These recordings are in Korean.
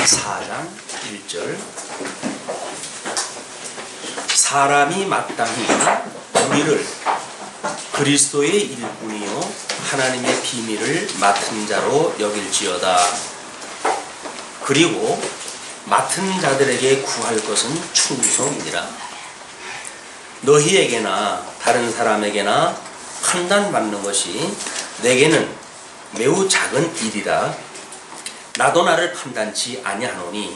4장 1절 사람이 마땅히 우리를 그리스도의 일꾼이요 하나님의 비밀을 맡은 자로 여길지어다. 그리고 맡은 자들에게 구할 것은 충성이니라. 너희에게나 다른 사람에게나 판단받는 것이 내게는 매우 작은 일이라. 나도 나를 판단치 아니하노니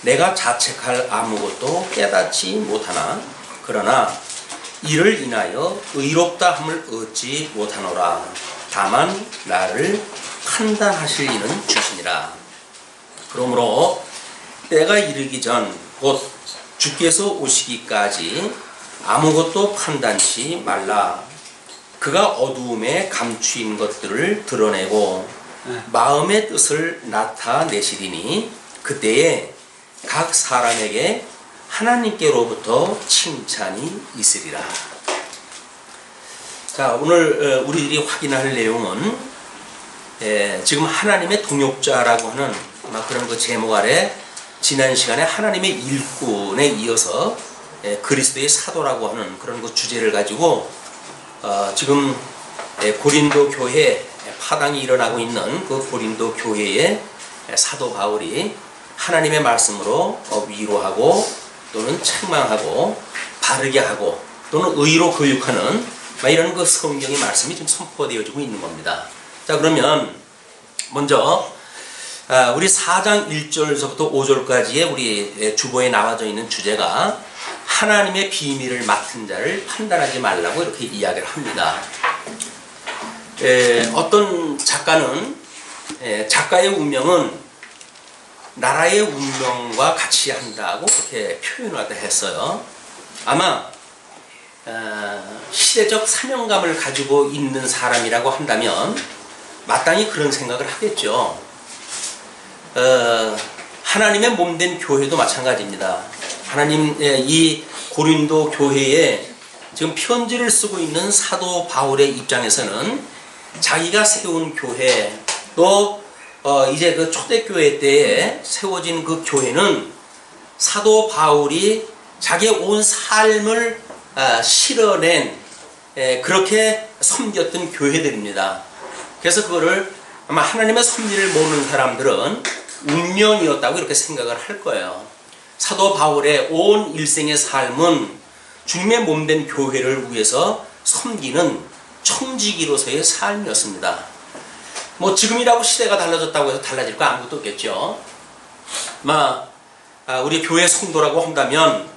내가 자책할 아무것도 깨닫지 못하나 그러나 이를 인하여 의롭다함을 얻지 못하노라. 다만 나를 판단하실 이는 주시니라. 그러므로 때가 이르기 전 곧 주께서 오시기까지 아무것도 판단치 말라. 그가 어두움에 감추인 것들을 드러내고 마음의 뜻을 나타내시리니 그때에 각 사람에게 하나님께로부터 칭찬이 있으리라. 자, 오늘 우리들이 확인할 내용은 지금 하나님의 동역자라고 하는 그런 그 제목 아래 지난 시간에 하나님의 일꾼에 이어서 그리스도의 사도라고 하는 그런 그 주제를 가지고 지금 고린도 교회 파당이 일어나고 있는 그 고린도 교회의 사도 바울이 하나님의 말씀으로 위로하고 또는 책망하고 바르게 하고 또는 의로 교육하는 이런 그 성경의 말씀이 지금 선포되어지고 있는 겁니다. 자, 그러면 먼저 우리 4장 1절서부터 5절까지의 우리 주보에 나와져 있는 주제가 하나님의 비밀을 맡은 자를 판단하지 말라고 이렇게 이야기를 합니다. 어떤 작가는 작가의 운명은 나라의 운명과 같이 한다고 그렇게 표현을 했어요. 아마 시대적 사명감을 가지고 있는 사람이라고 한다면 마땅히 그런 생각을 하겠죠. 하나님의 몸된 교회도 마찬가지입니다. 하나님 이 고린도 교회에 지금 편지를 쓰고 있는 사도 바울의 입장에서는 자기가 세운 교회 또 이제 그 초대교회 때에 세워진 그 교회는 사도 바울이 자기의 온 삶을 실어낸 그렇게 섬겼던 교회들입니다. 그래서 그거를 아마 하나님의 섭리를 모르는 사람들은 운명이었다고 이렇게 생각을 할 거예요. 사도 바울의 온 일생의 삶은 주님의 몸된 교회를 위해서 섬기는 청지기로서의 삶이었습니다. 뭐 지금이라고 시대가 달라졌다고 해서 달라질 거 아무것도 없겠죠. 우리 교회 성도라고 한다면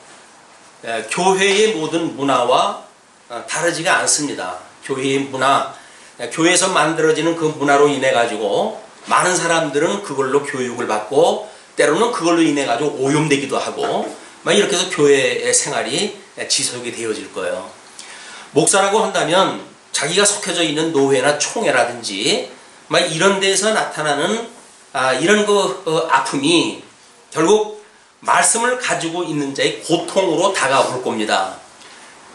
교회의 모든 문화와 다르지가 않습니다. 교회의 문화, 교회에서 만들어지는 그 문화로 인해 가지고 많은 사람들은 그걸로 교육을 받고 때로는 그걸로 인해 가지고 오염되기도 하고 이렇게 해서 교회의 생활이 지속이 되어질 거예요. 목사라고 한다면 자기가 속해져 있는 노회나 총회라든지 이런 데서 나타나는 이런 그 아픔이 결국 말씀을 가지고 있는 자의 고통으로 다가올 겁니다.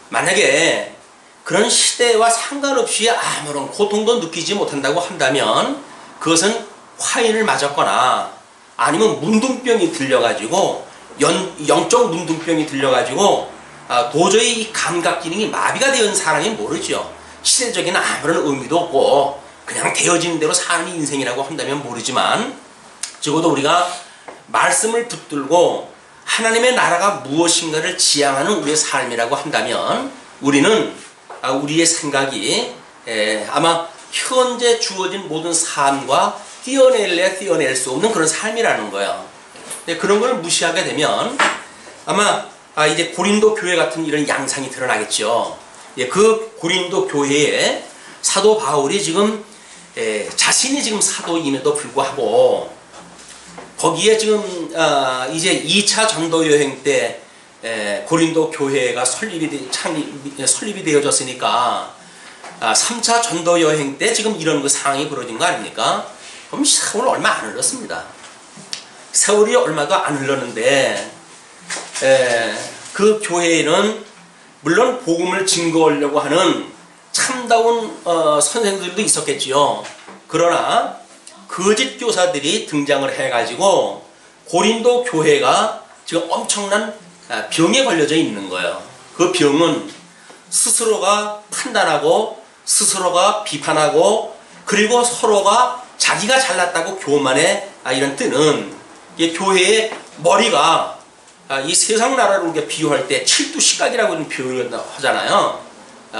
만약에 그런 시대와 상관없이 아무런 고통도 느끼지 못한다고 한다면 그것은 화인을 맞았거나 아니면 문둥병이 들려가지고 영적 문둥병이 들려가지고 도저히 이 감각 기능이 마비가 되는 사람이 모르죠. 시대적인 아무런 의미도 없고 그냥 되어지는 대로 사는 인생이라고 한다면 모르지만 적어도 우리가 말씀을 붙들고 하나님의 나라가 무엇인가를 지향하는 우리의 삶이라고 한다면 우리는 우리의 생각이 아마 현재 주어진 모든 삶과 떼어낼 수 없는 그런 삶이라는 거예요. 그런 걸 무시하게 되면 아마 이제 고린도 교회 같은 이런 양상이 드러나겠죠. 그 고린도 교회에 사도 바울이 지금 자신이 지금 사도임에도 불구하고 거기에 지금 이제 2차 전도 여행 때 고린도 교회가 설립이 되어졌으니까 3차 전도 여행 때 지금 이런 그 상황이 벌어진 거 아닙니까? 그럼 세월 얼마 안 흘렀습니다. 세월이 얼마도 안 흘렀는데 그 교회에는 물론 복음을 증거하려고 하는 참다운 선생들도 있었겠지요. 그러나 거짓 교사들이 등장을 해가지고 고린도 교회가 지금 엄청난 병에 걸려져 있는 거예요. 그 병은 스스로가 판단하고 스스로가 비판하고 그리고 서로가 자기가 잘났다고 교만해 이런 뜨는 교회의 머리가 이 세상 나라를 비유할 때 칠두식각이라고 표현을 하잖아요.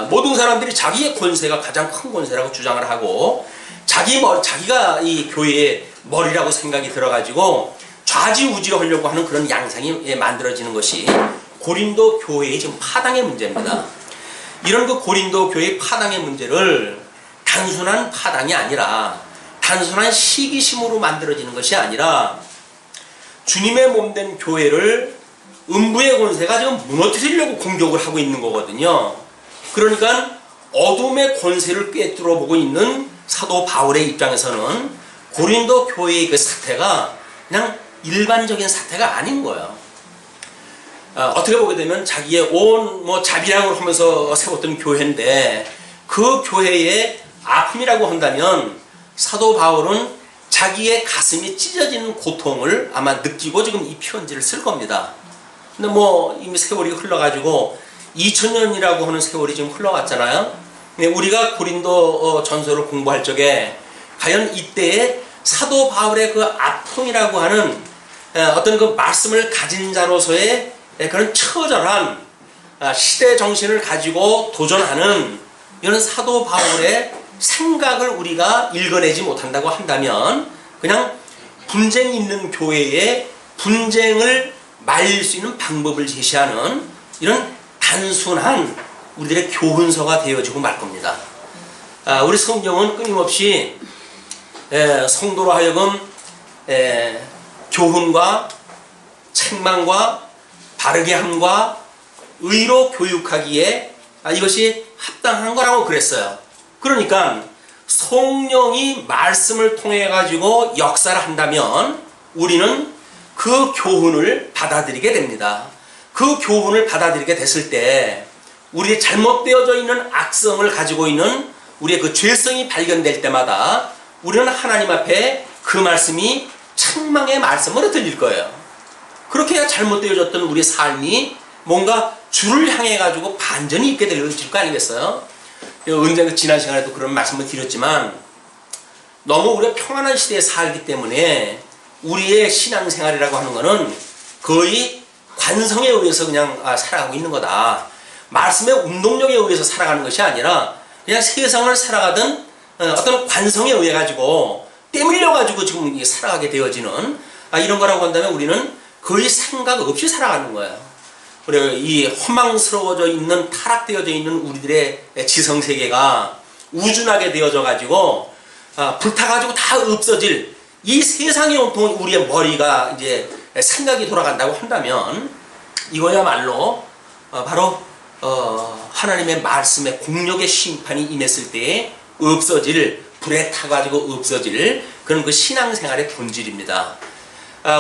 모든 사람들이 자기의 권세가 가장 큰 권세라고 주장을 하고 자기가 이 교회의 머리라고 생각이 들어가지고 좌지우지하려고 하는 그런 양상이 만들어지는 것이 고린도 교회의 지금 파당의 문제입니다. 이런 그 고린도 교회의 파당의 문제를 단순한 파당이 아니라 단순한 시기심으로 만들어지는 것이 아니라 주님의 몸된 교회를 음부의 권세가 지금 무너뜨리려고 공격을 하고 있는 거거든요. 그러니까 어둠의 권세를 꿰뚫어 보고 있는 사도 바울의 입장에서는 고린도 교회의 그 사태가 그냥 일반적인 사태가 아닌 거예요. 어떻게 보게 되면 자기의 온 자비랑을 하면서 세웠던 교회인데 그 교회의 아픔이라고 한다면 사도 바울은 자기의 가슴이 찢어지는 고통을 아마 느끼고 지금 이 편지를 쓸 겁니다. 근데 이미 세월이 흘러가지고 2000년이라고 하는 세월이 지금 흘러갔잖아요. 우리가 고린도 전서를 공부할 적에 과연 이때에 사도 바울의 그 아픔이라고 하는 어떤 그 말씀을 가진 자로서의 그런 처절한 시대 정신을 가지고 도전하는 이런 사도 바울의 생각을 우리가 읽어내지 못한다고 한다면 그냥 분쟁 있는 교회에 분쟁을 말릴 수 있는 방법을 제시하는 이런 단순한 우리들의 교훈서가 되어지고 말 겁니다. 우리 성경은 끊임없이 성도로 하여금 교훈과 책망과 바르게 함과 의로 교육하기에 이것이 합당한 거라고 그랬어요. 그러니까 성령이 말씀을 통해 가지고 역사를 한다면 우리는 그 교훈을 받아들이게 됩니다. 그 교훈을 받아들이게 됐을 때 우리의 잘못되어져 있는 악성을 가지고 있는 우리의 그 죄성이 발견될 때마다 우리는 하나님 앞에 그 말씀이 책망의 말씀으로 들릴 거예요. 그렇게 해야 잘못되어졌던 우리의 삶이 뭔가 주를 향해 가지고 반전이 있게 될 거 아니겠어요? 언젠가 지난 시간에도 그런 말씀을 드렸지만 너무 우리가 평안한 시대에 살기 때문에 우리의 신앙생활이라고 하는 것은 거의 관성에 의해서 그냥 살아가고 있는 거다. 말씀의 운동력에 의해서 살아가는 것이 아니라 그냥 세상을 살아가던 어떤 관성에 의해 가지고 때밀려 가지고 지금 살아가게 되어지는 이런 거라고 한다면 우리는 거의 생각 없이 살아가는 거예요. 그리고 이 허망스러워져 있는 타락되어져 있는 우리들의 지성세계가 우준하게 되어져 가지고 불타가지고 다 없어질 이 세상에 온통 우리의 머리가 이제 생각이 돌아간다고 한다면 이거야말로 바로 하나님의 말씀의 공력의 심판이 임했을 때에 없어질 불에 타가지고 없어질 그런 그 신앙생활의 본질입니다.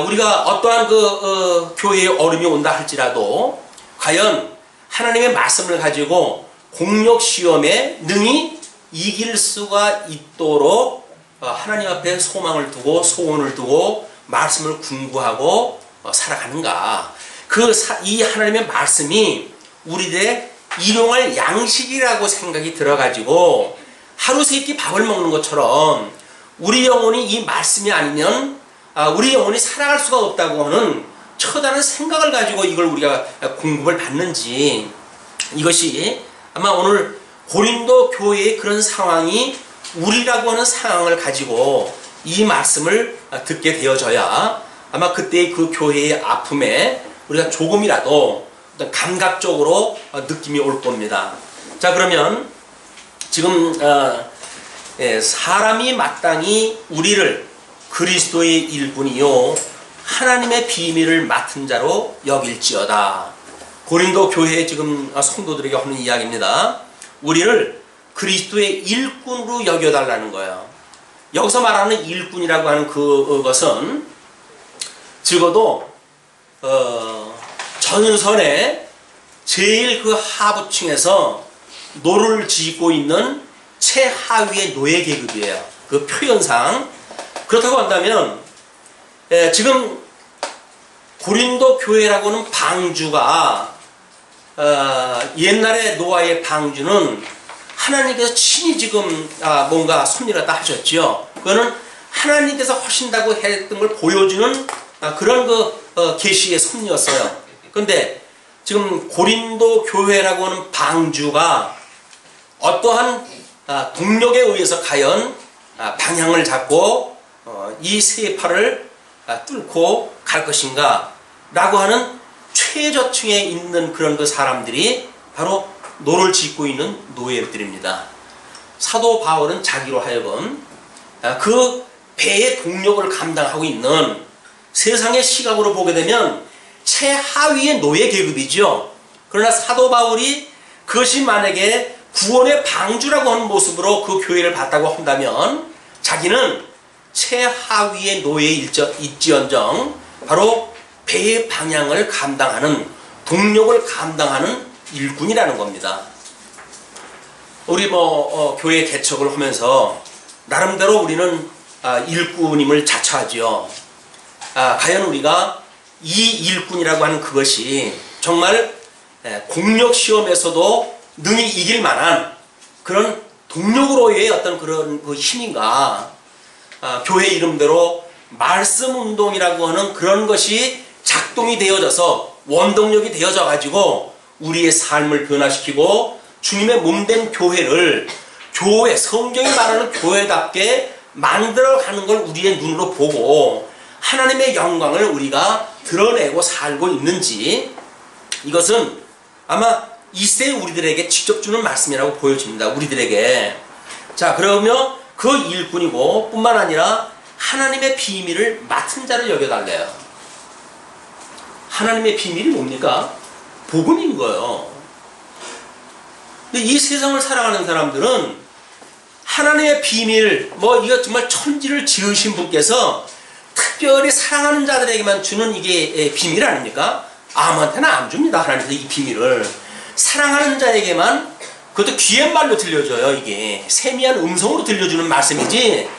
우리가 어떠한 교회의 얼음이 온다 할지라도 과연 하나님의 말씀을 가지고 공력 시험에 능히 이길 수가 있도록 하나님 앞에 소망을 두고 소원을 두고 말씀을 궁구하고 살아가는가. 이 하나님의 말씀이 우리들의 일용할 양식이라고 생각이 들어가지고 하루 세 끼 밥을 먹는 것처럼 우리 영혼이 이 말씀이 아니면 우리 영혼이 살아갈 수가 없다고 하는 처다른 생각을 가지고 이걸 우리가 공급을 받는지 이것이 아마 오늘 고린도 교회의 그런 상황이 우리라고 하는 상황을 가지고 이 말씀을 듣게 되어져야 아마 그때의 그 교회의 아픔에 우리가 조금이라도 어떤 감각적으로 느낌이 올 겁니다. 자, 그러면 지금 사람이 마땅히 우리를 그리스도의 일꾼이요 하나님의 비밀을 맡은 자로 여길지어다. 고린도 교회에 지금 성도들에게 하는 이야기입니다. 우리를 그리스도의 일꾼으로 여겨달라는 거예요. 여기서 말하는 일꾼이라고 하는 그것은 적어도 전선에 제일 그 하부층에서 노를 짓고 있는 최하위의 노예 계급이에요. 그 표현상. 그렇다고 한다면 지금 고린도 교회라고는 방주가 옛날에 노아의 방주는 하나님께서 친히 지금 뭔가 섭리를 하셨지요. 그거는 하나님께서 하신다고 했던 걸 보여주는 그런 계시의 섭리였어요. 그런데 지금 고린도 교회라고 하는 방주가 어떠한 동력에 의해서 과연 방향을 잡고 이 세파를 뚫고 갈 것인가 라고 하는 최저층에 있는 그런 사람들이 바로 노를 짓고 있는 노예들입니다. 사도 바울은 자기로 하여금 그 배의 동력을 감당하고 있는 세상의 시각으로 보게 되면 최하위의 노예 계급이죠. 그러나 사도 바울이 그것이 만약에 구원의 방주라고 하는 모습으로 그 교회를 봤다고 한다면 자기는 최하위의 노예일지언정 바로 배의 방향을 감당하는 동력을 감당하는 일꾼이라는 겁니다. 우리 교회 개척을 하면서 나름대로 우리는 일꾼임을 자처하지요. 과연 우리가 이 일꾼이라고 하는 그것이 정말 공력 시험에서도 능히 이길 만한 그런 동력으로의 어떤 그런 힘인가? 교회 이름대로 말씀 운동이라고 하는 그런 것이 작동이 되어져서 원동력이 되어져 가지고 우리의 삶을 변화시키고 주님의 몸된 교회를 성경이 말하는 교회답게 만들어가는 걸 우리의 눈으로 보고 하나님의 영광을 우리가 드러내고 살고 있는지, 이것은 아마 이세 우리들에게 직접 주는 말씀이라고 보여집니다. 우리들에게. 자, 그러면 그 일꾼이고 뿐만 아니라 하나님의 비밀을 맡은 자를 여겨달래요. 하나님의 비밀이 뭡니까? 복음인 거예요. 근데 이 세상을 살아가는 사람들은 하나님의 비밀, 이거 정말 천지를 지으신 분께서 특별히 사랑하는 자들에게만 주는 이게 비밀 아닙니까? 아무한테나 안 줍니다. 하나님께서 이 비밀을. 사랑하는 자에게만, 그것도 귀한 말로 들려줘요. 이게 세미한 음성으로 들려주는 말씀이지,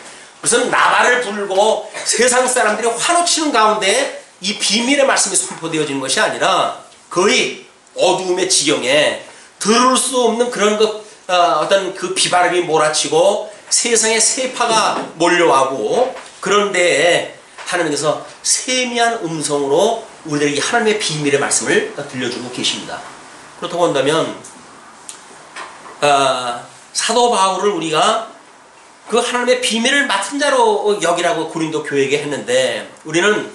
무슨 나발을 불고 세상 사람들이 환호치는 가운데 이 비밀의 말씀이 선포되어지는 것이 아니라 거의 어두움의 지경에 들을 수 없는 그런 어떤 그 비바람이 몰아치고 세상에 세파가 몰려와고, 그런데 하나님께서 세미한 음성으로 우리들에게 하나님의 비밀의 말씀을 들려주고 계십니다. 그렇다고 한다면 사도 바울을 우리가 그 하나님의 비밀을 맡은 자로 여기라고 고린도 교회에게 했는데, 우리는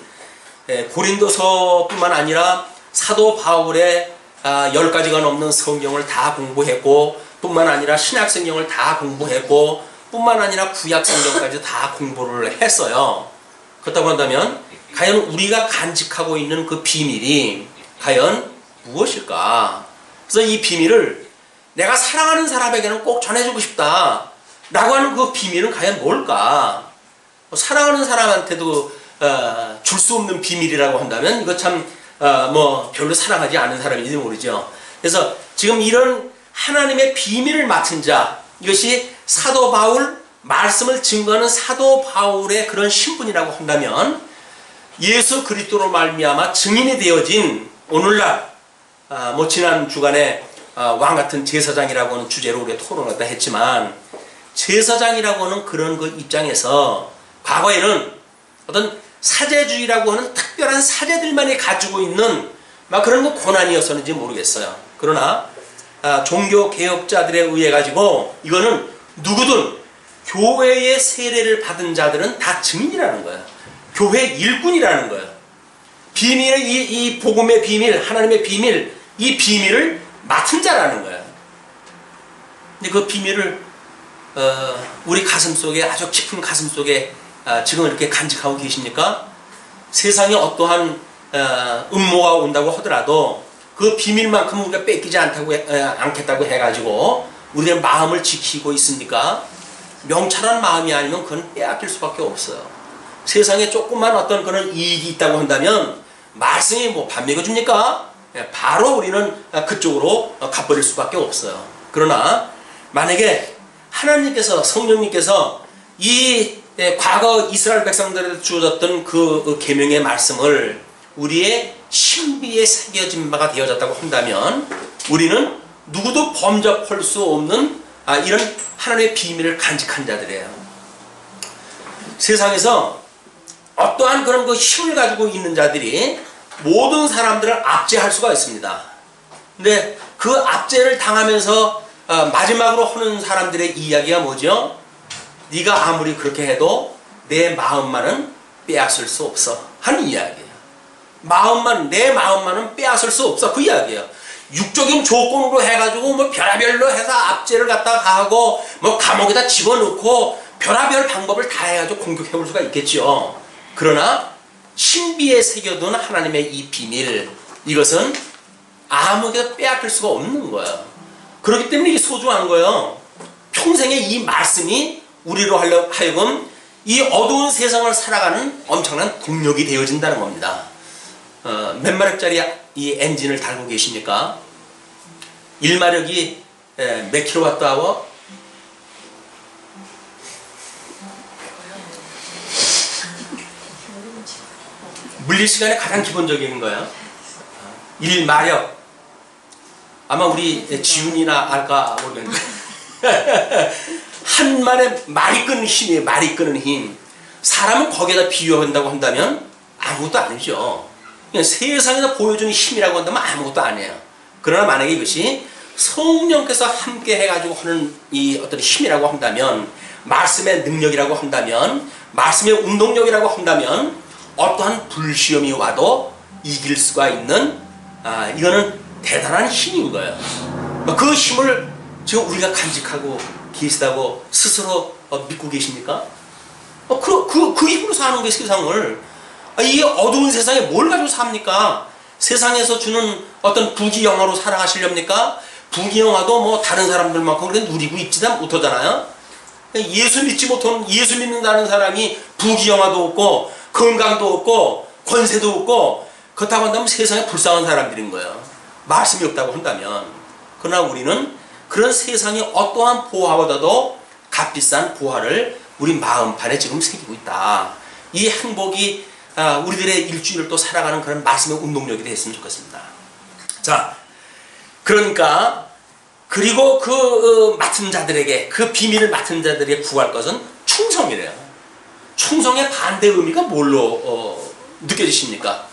고린도서뿐만 아니라 사도 바울의 10가지가 넘는 성경을 다 공부했고, 뿐만 아니라 신약 성경을 다 공부했고, 뿐만 아니라 구약 성경까지 다 공부를 했어요. 그렇다고 한다면 과연 우리가 간직하고 있는 그 비밀이 과연 무엇일까? 그래서 이 비밀을 내가 사랑하는 사람에게는 꼭 전해주고 싶다 라고 하는 그 비밀은 과연 뭘까? 사랑하는 사람한테도 줄 수 없는 비밀이라고 한다면 이거 참 별로 사랑하지 않은 사람인지 모르죠. 그래서 지금 이런 하나님의 비밀을 맡은 자, 이것이 사도 바울, 말씀을 증거하는 사도 바울의 그런 신분이라고 한다면 예수 그리스도로 말미암아 증인이 되어진 오늘날 지난 주간에 왕같은 제사장이라고 하는 주제로 우리가 토론하다 했지만, 제사장이라고 하는 그런 그 입장에서 과거에는 어떤 사제주의라고 하는 특별한 사제들만이 가지고 있는 그런 거 고난이었었는지 모르겠어요. 그러나 종교 개혁자들에 의해 가지고 이거는 누구든 교회의 세례를 받은 자들은 다 증인이라는 거예요. 교회 일꾼이라는 거예요. 비밀의 이 복음의 비밀, 하나님의 비밀, 이 비밀을 맡은 자라는 거예요. 근데 그 비밀을 우리 가슴 속에, 아주 깊은 가슴 속에 지금 이렇게 간직하고 계십니까? 세상에 어떠한 음모가 온다고 하더라도 그 비밀만큼 우리가 뺏기지 않겠다고 해가지고 우리의 마음을 지키고 있습니까? 명철한 마음이 아니면 그건 빼앗길 수밖에 없어요. 세상에 조금만 어떤 그런 이익이 있다고 한다면 말씀이 밥 먹여줍니까? 바로 우리는 그쪽으로 가버릴 수밖에 없어요. 그러나 만약에 하나님께서, 성령님께서 이 과거 이스라엘 백성들에게 주어졌던 그 계명의 말씀을 우리의 신비에 새겨진 바가 되어졌다고 한다면 우리는 누구도 범접할 수 없는 이런 하나님의 비밀을 간직한 자들이에요. 세상에서 어떠한 그런 그 힘을 가지고 있는 자들이 모든 사람들을 압제할 수가 있습니다. 근데 그 압제를 당하면서 마지막으로 하는 사람들의 이야기가 뭐죠? 네가 아무리 그렇게 해도 내 마음만은 빼앗을 수 없어 하는 이야기예요. 내 마음만은 빼앗을 수 없어 그 이야기예요. 육적인 조건으로 해가지고 뭐 별의별로 해서 압제를 갖다가 하고 뭐 감옥에다 집어넣고 별의별 방법을 다 해가지고 공격해볼 수가 있겠죠. 그러나 신비에 새겨둔 하나님의 이 비밀, 이것은 아무에게도 빼앗길 수가 없는 거예요. 그렇기 때문에 이게 소중한 거예요. 평생의 이 말씀이 우리로 하여금 이 어두운 세상을 살아가는 엄청난 동력이 되어진다는 겁니다. 몇 마력짜리 이 엔진을 달고 계십니까? 1마력이 몇 킬로와트 아워? 물리시간에 가장 기본적인 거예요. 1마력. 아마 우리 지훈이나 알까 모르겠는데 한 말에 말이 끄는 힘이에요. 말이 끄는 힘. 사람은 거기에다 비유한다고 한다면 아무것도 아니죠. 그냥 세상에서 보여주는 힘이라고 한다면 아무것도 아니에요. 그러나 만약에 이것이 성령께서 함께 해가지고 하는 이 어떤 힘이라고 한다면, 말씀의 능력이라고 한다면, 말씀의 운동력이라고 한다면 어떠한 불시험이 와도 이길 수가 있는 이거는 대단한 힘인 거예요. 그 힘을 지금 우리가 간직하고 계시다고 스스로 믿고 계십니까? 그 힘으로 사는 게 세상을. 이 어두운 세상에 뭘 가지고 삽니까? 세상에서 주는 어떤 부귀영화로 살아가시렵니까? 부귀영화도 뭐 다른 사람들만큼 그렇게 누리고 있지도 못하잖아요. 예수 믿는다는 사람이 부귀영화도 없고 건강도 없고 권세도 없고 그렇다고 한다면 세상에 불쌍한 사람들인 거예요. 말씀이 없다고 한다면. 그러나 우리는 그런 세상의 어떠한 보화보다도 값비싼 보화를 우리 마음판에 지금 새기고 있다. 이 행복이 우리들의 일주일을 또 살아가는 그런 말씀의 운동력이 됐으면 좋겠습니다. 자, 그러니까 그리고 맡은 자들에게, 그 비밀을 맡은 자들에게 구할 것은 충성이래요. 충성의 반대 의미가 뭘로 느껴지십니까?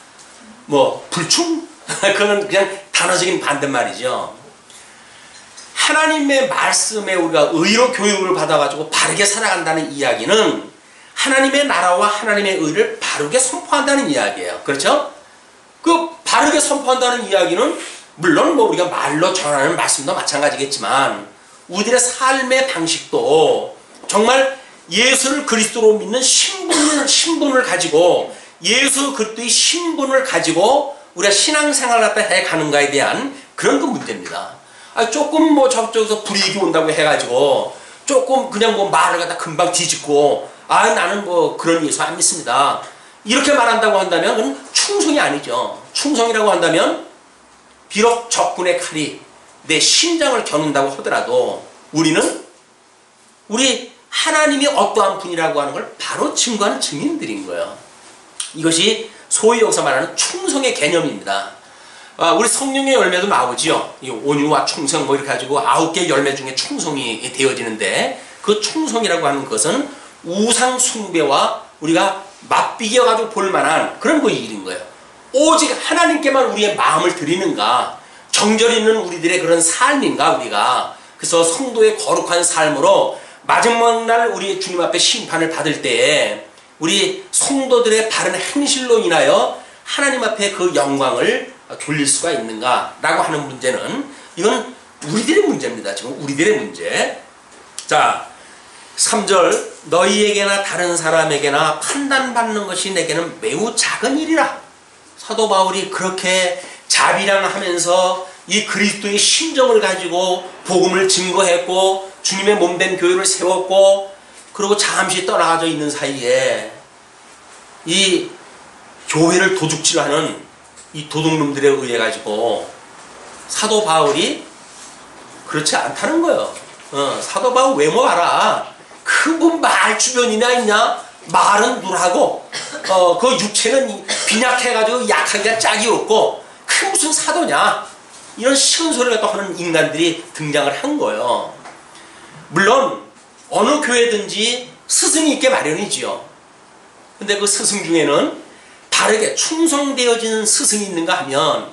뭐 불충? 그거는 그냥 단어적인 반대말이죠. 하나님의 말씀에 우리가 의로 교육을 받아가지고 바르게 살아간다는 이야기는 하나님의 나라와 하나님의 의를 바르게 선포한다는 이야기예요. 그렇죠? 그 바르게 선포한다는 이야기는 물론 뭐 우리가 말로 전하는 말씀도 마찬가지겠지만 우리들의 삶의 방식도 정말 예수를 그리스도로 믿는 신분을 가지고, 예수 그리스도의 신분을 가지고 우리가 신앙생활을 갖다 해가는가에 대한 그런 그 문제입니다. 조금 뭐 저쪽에서 불이익이 온다고 해가지고 조금 그냥 뭐 말을 갖다 금방 뒤집고 나는 뭐 그런 예수 안 믿습니다, 이렇게 말한다고 한다면 그건 충성이 아니죠. 충성이라고 한다면 비록 적군의 칼이 내 심장을 겨눈다고 하더라도 우리는 우리 하나님이 어떠한 분이라고 하는 걸 바로 증거하는 증인들인 거예요. 이것이 소위 여기서 말하는 충성의 개념입니다. 우리 성령의 열매도 나오지요. 이 온유와 충성 뭐 이렇게 가지고 9개 열매 중에 충성이 되어지는데, 그 충성이라고 하는 것은 우상 숭배와 우리가 맞비겨 가지고 볼 만한 그런 거 일인 거예요. 오직 하나님께만 우리의 마음을 드리는가, 정절이 있는 우리들의 그런 삶인가 우리가. 그래서 성도의 거룩한 삶으로 마지막 날 우리 주님 앞에 심판을 받을 때에 우리 성도들의 바른 행실로 인하여 하나님 앞에 그 영광을 돌릴 수가 있는가 라고 하는 문제는, 이건 우리들의 문제입니다. 지금 우리들의 문제. 자, 3절, 너희에게나 다른 사람에게나 판단받는 것이 내게는 매우 작은 일이라. 사도 바울이 그렇게 자비량하면서 이 그리스도의 심정을 가지고 복음을 증거했고 주님의 몸된 교회를 세웠고 그리고 잠시 떠나가져 있는 사이에 이 교회를 도둑질하는 이 도둑놈들에 의해 가지고 사도 바울이 그렇지 않다는 거예요. 사도 바울 외모 봐라. 그분 말 주변이나 있냐? 말은 누라고 그 육체는 빈약해가지고 약하기가 짝이 없고 그 무슨 사도냐 이런 쉬운 소리를 또 하는 인간들이 등장을 한 거예요. 물론 어느 교회든지 스승이 있게 마련이지요. 근데 그 스승 중에는 바르게 충성되어지는 스승이 있는가 하면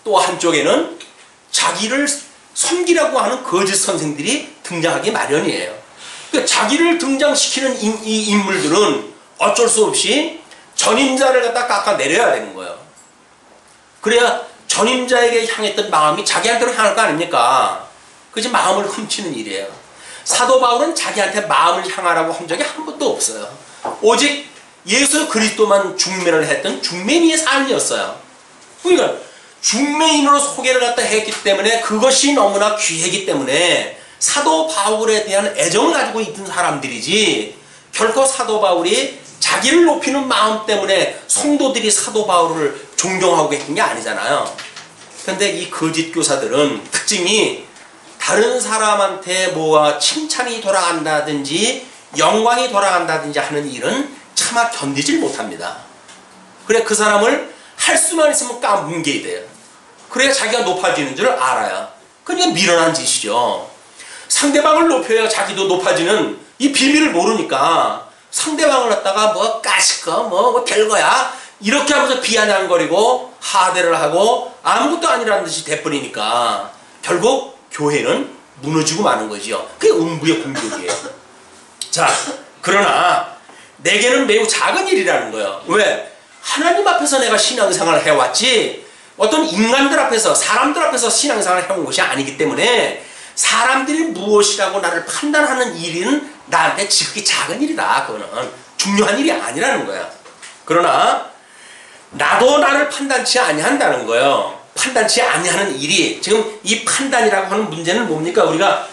또 한쪽에는 자기를 섬기라고 하는 거짓 선생들이 등장하기 마련이에요. 그러니까 자기를 등장시키는 이 인물들은 어쩔 수 없이 전임자를 갖다 깎아내려야 되는 거예요. 그래야 전임자에게 향했던 마음이 자기한테로 향할 거 아닙니까? 그지 마음을 훔치는 일이에요. 사도 바울은 자기한테 마음을 향하라고 한 적이 한 번도 없어요. 오직 예수 그리스도만 중매를 했던 중매인의 삶이었어요. 그러니까 중매인으로 소개를 갖다 했기 때문에 그것이 너무나 귀하기 때문에 사도 바울에 대한 애정을 가지고 있던 사람들이지 결코 사도 바울이 자기를 높이는 마음 때문에 성도들이 사도 바울을 존경하고 했던 게 아니잖아요. 그런데 이 거짓 교사들은 특징이 다른 사람한테 뭐가 칭찬이 돌아간다든지 영광이 돌아간다든지 하는 일은 차마 견디질 못합니다. 그래 그 사람을 할 수만 있으면 까뭉개야 돼요. 그래야 자기가 높아지는 줄 알아요. 그러니까 미련한 짓이죠. 상대방을 높여야 자기도 높아지는 이 비밀을 모르니까 상대방을 갖다가 뭐 까짓거 뭐 별거야 이렇게 하면서 비아냥거리고 하대를 하고 아무것도 아니라는 듯이 돼버리니까 결국 교회는 무너지고 마는 거죠. 그게 음부의 공격이에요. 자, 그러나 내게는 매우 작은 일이라는 거예요. 왜? 하나님 앞에서 내가 신앙생활을 해왔지 어떤 인간들 앞에서 사람들 앞에서 신앙생활을 해온 것이 아니기 때문에 사람들이 무엇이라고 나를 판단하는 일은 나한테 지극히 작은 일이다. 그거는 중요한 일이 아니라는 거야. 그러나 나도 나를 판단치 아니한다는 거예요. 판단치 아니하는 일이 지금 이 판단이라고 하는 문제는 뭡니까? 우리가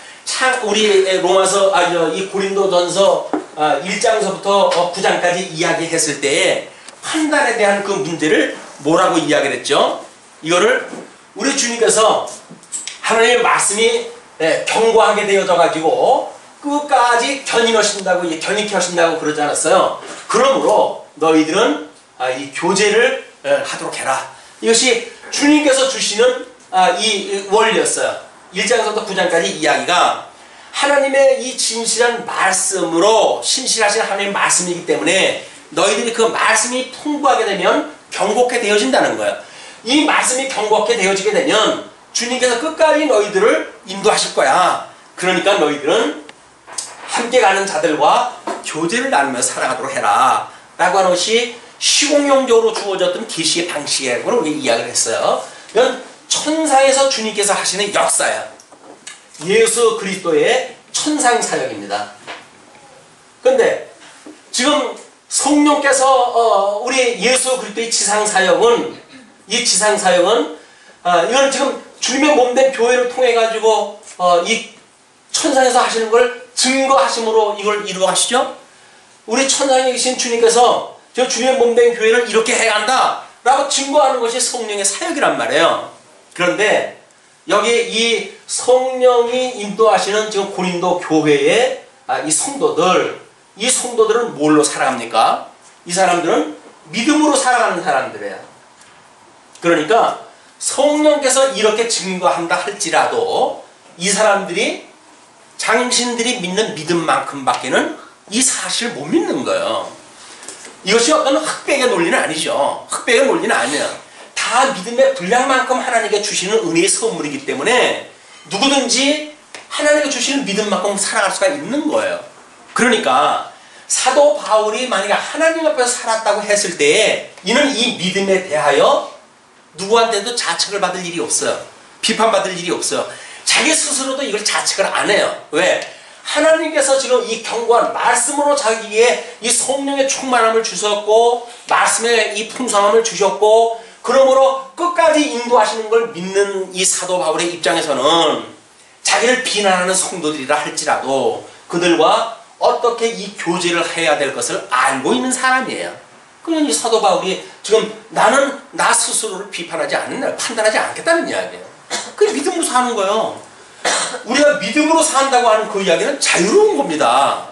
우리 로마서 이 고린도전서 1장서부터 9장까지 이야기했을 때에 판단에 대한 그 문제를 뭐라고 이야기를 했죠? 이거를 우리 주님께서 하나님의 말씀이 견고하게 되어져 가지고 끝까지 견인케 하신다고 그러지 않았어요. 그러므로 너희들은 이 교제를 하도록 해라. 이것이 주님께서 주시는 이 원리였어요. 1장부터 9장까지 이야기가 하나님의 이 진실한 말씀으로 신실하신 하나님의 말씀이기 때문에 너희들이 그 말씀이 풍부하게 되면 경고케 되어진다는 거예요. 이 말씀이 경고케 되어지게 되면 주님께서 끝까지 너희들을 인도하실 거야. 그러니까 너희들은 함께 가는 자들과 교제를 나누며 살아가도록 해라 라고 하는 것이 시공용적으로 주어졌던 계시의 방식이라고 우리 이야기를 했어요. 이건 천상에서 주님께서 하시는 역사야. 예수 그리스도의 천상사역입니다. 그런데 지금 성령께서 우리 예수 그리스도의 지상사역은 이건 지금 주님의 몸된 교회를 통해 가지고 이 천상에서 하시는 걸 증거하심으로 이걸 이루어 가시죠. 우리 천상에 계신 주님께서 저 주님의 몸된 교회를 이렇게 해간다 라고 증거하는 것이 성령의 사역이란 말이에요. 그런데 여기 이 성령이 인도하시는 지금 고린도 교회의 이 성도들은 뭘로 살아갑니까? 이 사람들은 믿음으로 살아가는 사람들이에요. 그러니까 성령께서 이렇게 증거한다 할지라도 이 사람들이 당신들이 믿는 믿음만큼밖에는 이 사실을 못 믿는 거예요. 이것이 어떤 흑백의 논리는 아니죠. 흑백의 논리는 아니에요. 다 믿음의 분량만큼 하나님께 주시는 은혜의 선물이기 때문에 누구든지 하나님께 주시는 믿음만큼 살아갈 수가 있는 거예요. 그러니까 사도 바울이 만약에 하나님 앞에서 살았다고 했을 때에 이는 이 믿음에 대하여 누구한테도 자책을 받을 일이 없어요. 비판받을 일이 없어요. 자기 스스로도 이걸 자책을 안 해요. 왜? 하나님께서 지금 이 견고한 말씀으로 자기에게 이 성령의 충만함을 주셨고 말씀의 이 풍성함을 주셨고 그러므로 끝까지 인도하시는 걸 믿는 이 사도 바울의 입장에서는 자기를 비난하는 성도들이라 할지라도 그들과 어떻게 이 교제를 해야 될 것을 알고 있는 사람이에요. 그러니 이 사도 바울이 지금 나는 나 스스로를 비판하지 않는다, 판단하지 않겠다는 이야기예요. 그게 믿음으로 사는 거예요. 우리가 믿음으로 산다고 하는 그 이야기는 자유로운 겁니다.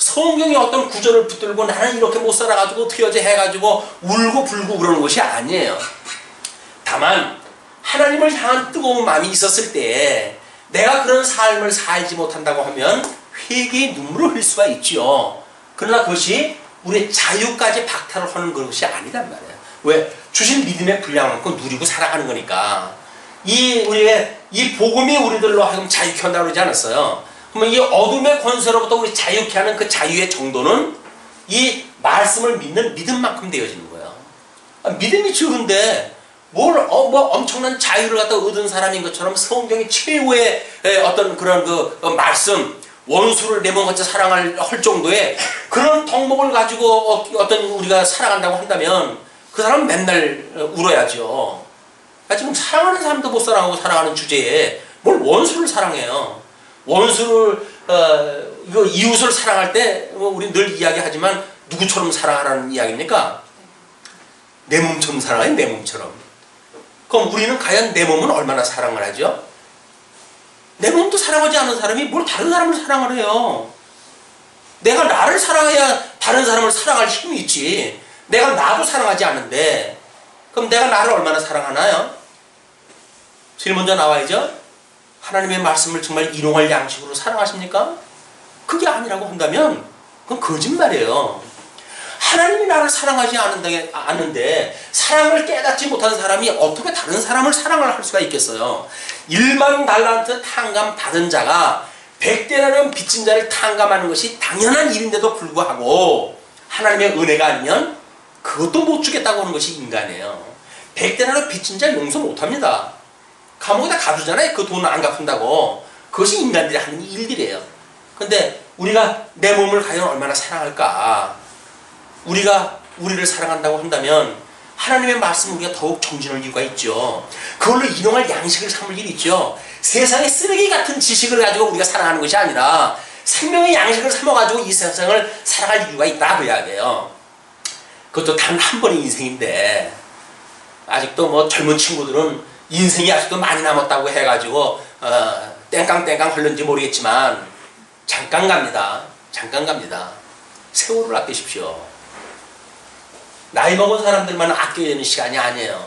성경의 어떤 구절을 붙들고 나는 이렇게 못 살아가지고 어떻게 어제 해가지고 울고 불고 그러는 것이 아니에요. 다만 하나님을 향한 뜨거운 마음이 있었을 때 내가 그런 삶을 살지 못한다고 하면 회개의 눈물을 흘릴 수가 있죠. 그러나 그것이 우리의 자유까지 박탈을 하는 것이 아니란 말이에요. 왜? 주신 믿음의 분량만큼 누리고 살아가는 거니까. 우리의 이 복음이 우리들로 하여금 자유케 한다고 그러지 않았어요. 그러면 이 어둠의 권세로부터 우리 자유케 하는 그 자유의 정도는 이 말씀을 믿는 믿음만큼 되어지는 거예요. 믿음이 적은데 뭐 엄청난 자유를 갖다 얻은 사람인 것처럼 성경이 최고의 어떤 그런 말씀, 원수를 내 몸같이 사랑할 정도의 그런 덕목을 가지고 어떤 우리가 살아간다고 한다면 그 사람은 맨날 울어야죠. 지금 사랑하는 사람도 못 사랑하고 살아가는 주제에 뭘 원수를 사랑해요. 원수를 이웃을 사랑할 때 우리 늘 이야기하지만 누구처럼 사랑하라는 이야기입니까? 내 몸처럼 사랑해요. 내 몸처럼. 그럼 우리는 과연 내 몸은 얼마나 사랑을 하죠? 내 몸도 사랑하지 않은 사람이 뭘 다른 사람을 사랑을 해요. 내가 나를 사랑해야 다른 사람을 사랑할 힘이 있지. 내가 나도 사랑하지 않는데 그럼 내가 나를 얼마나 사랑하나요? 제일 먼저 나와야죠. 하나님의 말씀을 정말 일용할 양식으로 사랑하십니까? 그게 아니라고 한다면 그건 거짓말이에요. 하나님이 나를 사랑하지 않는데 사랑을 깨닫지 못한 사람이 어떻게 다른 사람을 사랑을 할 수가 있겠어요? 1만 달란트 탕감 받은 자가 100데나리온 빚진 자를 탕감하는 것이 당연한 일인데도 불구하고 하나님의 은혜가 아니면 그것도 못 주겠다고 하는 것이 인간이에요. 100데나리온 빚진 자 용서 못합니다. 감옥에다 가두잖아요. 그 돈을 안 갚는다고. 그것이 인간들이 하는 일들이에요. 근데 우리가 내 몸을 과연 얼마나 사랑할까? 우리가 우리를 사랑한다고 한다면 하나님의 말씀 우리가 더욱 정진할 이유가 있죠. 그걸로 인용할 양식을 삼을 일이 있죠. 세상의 쓰레기 같은 지식을 가지고 우리가 살아가는 것이 아니라 생명의 양식을 삼아가지고 이 세상을 살아갈 이유가 있다 그 이야기예요. 그것도 단 한 번의 인생인데 아직도 뭐 젊은 친구들은 인생이 아직도 많이 남았다고 해가지고 땡깡땡깡 흘는지 모르겠지만 잠깐 갑니다. 잠깐 갑니다. 세월을 아끼십시오. 나이 먹은 사람들만 아껴야 되는 시간이 아니에요.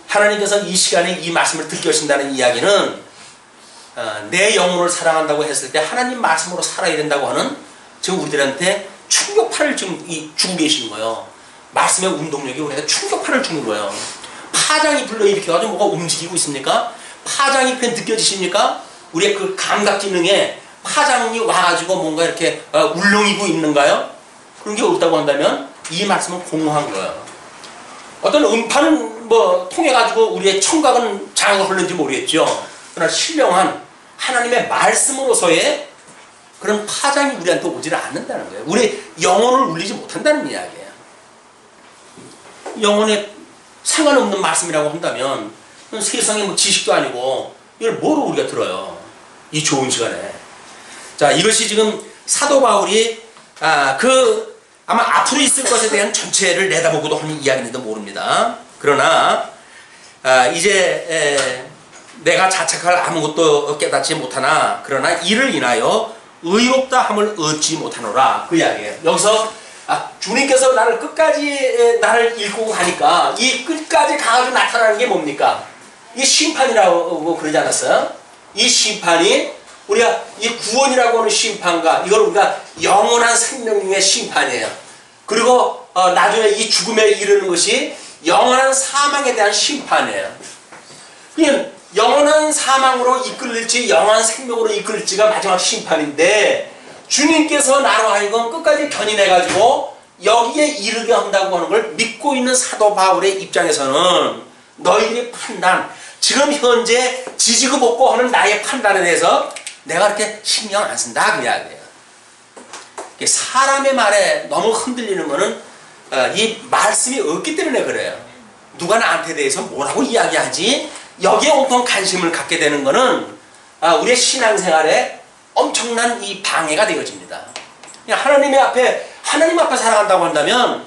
하나님께서 이 시간에 이 말씀을 듣게 하신다는 이야기는 내 영혼을 사랑한다고 했을 때 하나님 말씀으로 살아야 된다고 하는 지금 우리들한테 충격파를 지금 주고 계시는 거예요. 말씀의 운동력이 우리가 충격파를 주는 거예요. 파장이 불러일으켜가지고 뭐가 움직이고 있습니까? 파장이 그냥 느껴지십니까? 우리의 그 감각 기능에 파장이 와가지고 뭔가 이렇게 울렁이고 있는가요? 그런 게 없다고 한다면 이 말씀은 공허한 거예요. 어떤 음파는 통해가지고 우리의 청각은 장악을 흘는지 모르겠죠. 그러나 신령한 하나님의 말씀으로서의 그런 파장이 우리한테 오지를 않는다는 거예요. 우리 영혼을 울리지 못한다는 이야기예요. 영혼에 상관없는 말씀이라고 한다면 세상에 뭐 지식도 아니고 이걸 뭐로 우리가 들어요? 이 좋은 시간에. 자, 이것이 지금 사도 바울이 아마 앞으로 있을 것에 대한 전체를 내다보고도 하는 이야기인지도 모릅니다. 그러나 이제 내가 자책할 아무것도 깨닫지 못하나 그러나 이를 인하여 의롭다 함을 얻지 못하노라 그 이야기예요. 여기서 주님께서 나를 끝까지 나를 일구고 가니까 이 끝까지 가가지고 나타나는 게 뭡니까? 이 심판이라고 그러지 않았어요? 이 심판이 우리가 이 구원이라고 하는 심판과 이걸 우리가 영원한 생명의 심판이에요. 그리고 나중에 이 죽음에 이르는 것이 영원한 사망에 대한 심판이에요. 영원한 사망으로 이끌릴지 영원한 생명으로 이끌릴지가 마지막 심판인데 주님께서 나로 하여금 끝까지 견인해가지고 여기에 이르게 한다고 하는 걸 믿고 있는 사도 바울의 입장에서는 너희들의 판단, 지금 현재 지지고 볶고 하는 나의 판단에 대해서 내가 그렇게 신경 안 쓴다 그 이야기예요. 사람의 말에 너무 흔들리는 거는 이 말씀이 없기 때문에 그래요. 누가 나한테 대해서 뭐라고 이야기하지? 여기에 온통 관심을 갖게 되는 거는 우리의 신앙생활에 엄청난 이 방해가 되어집니다. 하나님 앞에 살아간다고 한다면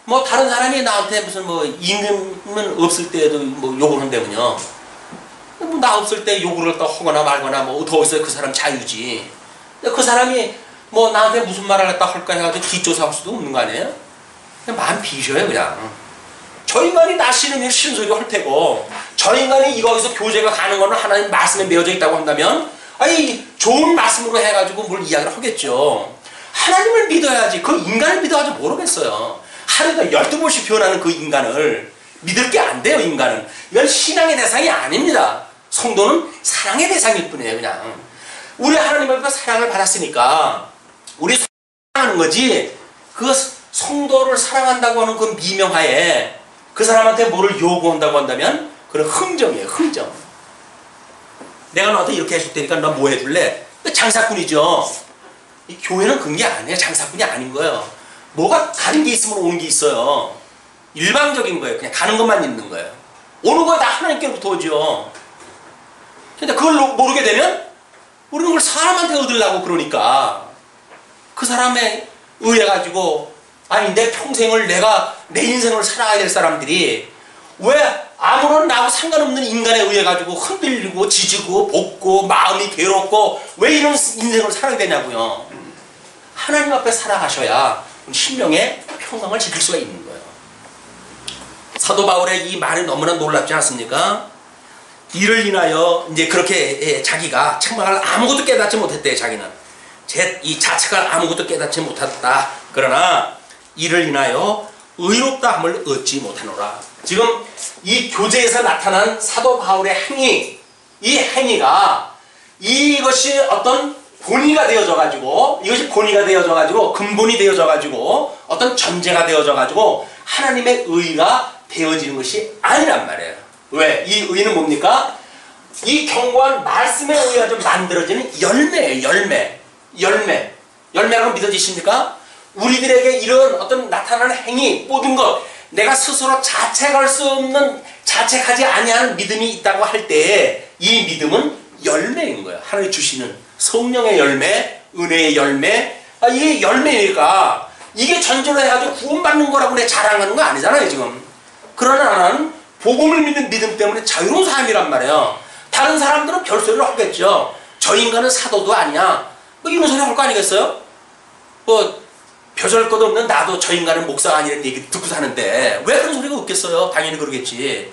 뭐 다른 사람이 나한테 무슨 뭐 임금은 없을 때에도 뭐 욕을 한다면요. 뭐 나 없을 때 욕을 하거나 말거나 뭐 더 있어야 그 사람 자유지. 그 사람이 뭐 나한테 무슨 말을 갖다 할까 해가지고 뒷조사할 수도 없는 거 아니에요? 그냥 마음 비셔요 그냥. 저 인간이 나 싫으면 싫은 소리 할 테고, 저 인간이 이거에서 교제가 가는 거는 하나님 말씀에 매어져 있다고 한다면 아니 좋은 말씀으로 해가지고 뭘 이야기를 하겠죠. 하나님을 믿어야지. 그 인간을 믿어가지고 모르겠어요. 하루에 12번씩 변하는 그 인간을 믿을 게 안 돼요. 인간은 이건 신앙의 대상이 아닙니다. 성도는 사랑의 대상일 뿐이에요. 그냥 우리 하나님 앞에서 사랑을 받았으니까 우리 사랑하는 거지, 그 성도를 사랑한다고 하는 그 미명하에 그 사람한테 뭐를 요구한다고 한다면 그런 흥정이에요. 흥정. 내가 너한테 이렇게 해줄 테니까 너 뭐 해줄래? 장사꾼이죠. 이 교회는 그런 게 아니에요. 장사꾼이 아닌 거예요. 뭐가 가는 게 있으면 오는 게 있어요. 일방적인 거예요. 그냥 가는 것만 있는 거예요. 오는 거에 다 하나님께로부터 오죠. 근데 그걸 모르게 되면 우리는 그걸 사람한테 얻으려고 그러니까 그 사람에 의해 가지고 아니 내 평생을 내가 내 인생을 살아야 될 사람들이 왜 아무런 나하고 상관없는 인간에 의해 가지고 흔들리고 지지고 볶고 마음이 괴롭고 왜 이런 인생을 살아야 되냐고요. 하나님 앞에 살아가셔야 심령의 평강을 지킬 수가 있는 거예요. 사도 바울의 이 말이 너무나 놀랍지 않습니까? 이를 인하여 이제 그렇게 자기가 책망을 아무것도 깨닫지 못했대요. 자기는 이 자체가 아무것도 깨닫지 못했다. 그러나 이를 인하여 의롭다함을 얻지 못하노라. 지금 이 교제에서 나타난 사도 바울의 행위, 이 행위가 이것이 어떤 본의가 되어져 가지고, 이것이 본의가 되어져 가지고 근본이 되어져 가지고 어떤 전제가 되어져 가지고 하나님의 의가 되어지는 것이 아니란 말이에요. 왜? 이 의는 뭡니까? 이 견고한 말씀에 의해 좀 만들어지는 열매예요. 열매라고 믿어지십니까? 우리들에게 이런 어떤 나타나는 행위, 모든 것, 내가 스스로 자책할 수 없는, 자책하지 아니하는 믿음이 있다고 할 때 이 믿음은 열매인 거예요. 하나님 주시는 성령의 열매, 은혜의 열매. 이게 열매니까 이게 전제로 해가지고 구원받는 거라고 내 자랑하는 거 아니잖아요 지금. 그러나 나는 복음을 믿는 믿음 때문에 자유로운 사람이란 말이에요. 다른 사람들은 별소리를 하겠죠. 저 인간은 사도도 아니야. 뭐 이런 소리 할 거 아니겠어요? 뭐 벼절 것도 없는 나도 저 인간은 목사가 아니라는 얘기 듣고 사는데 왜 그런 소리가 없겠어요? 당연히 그러겠지.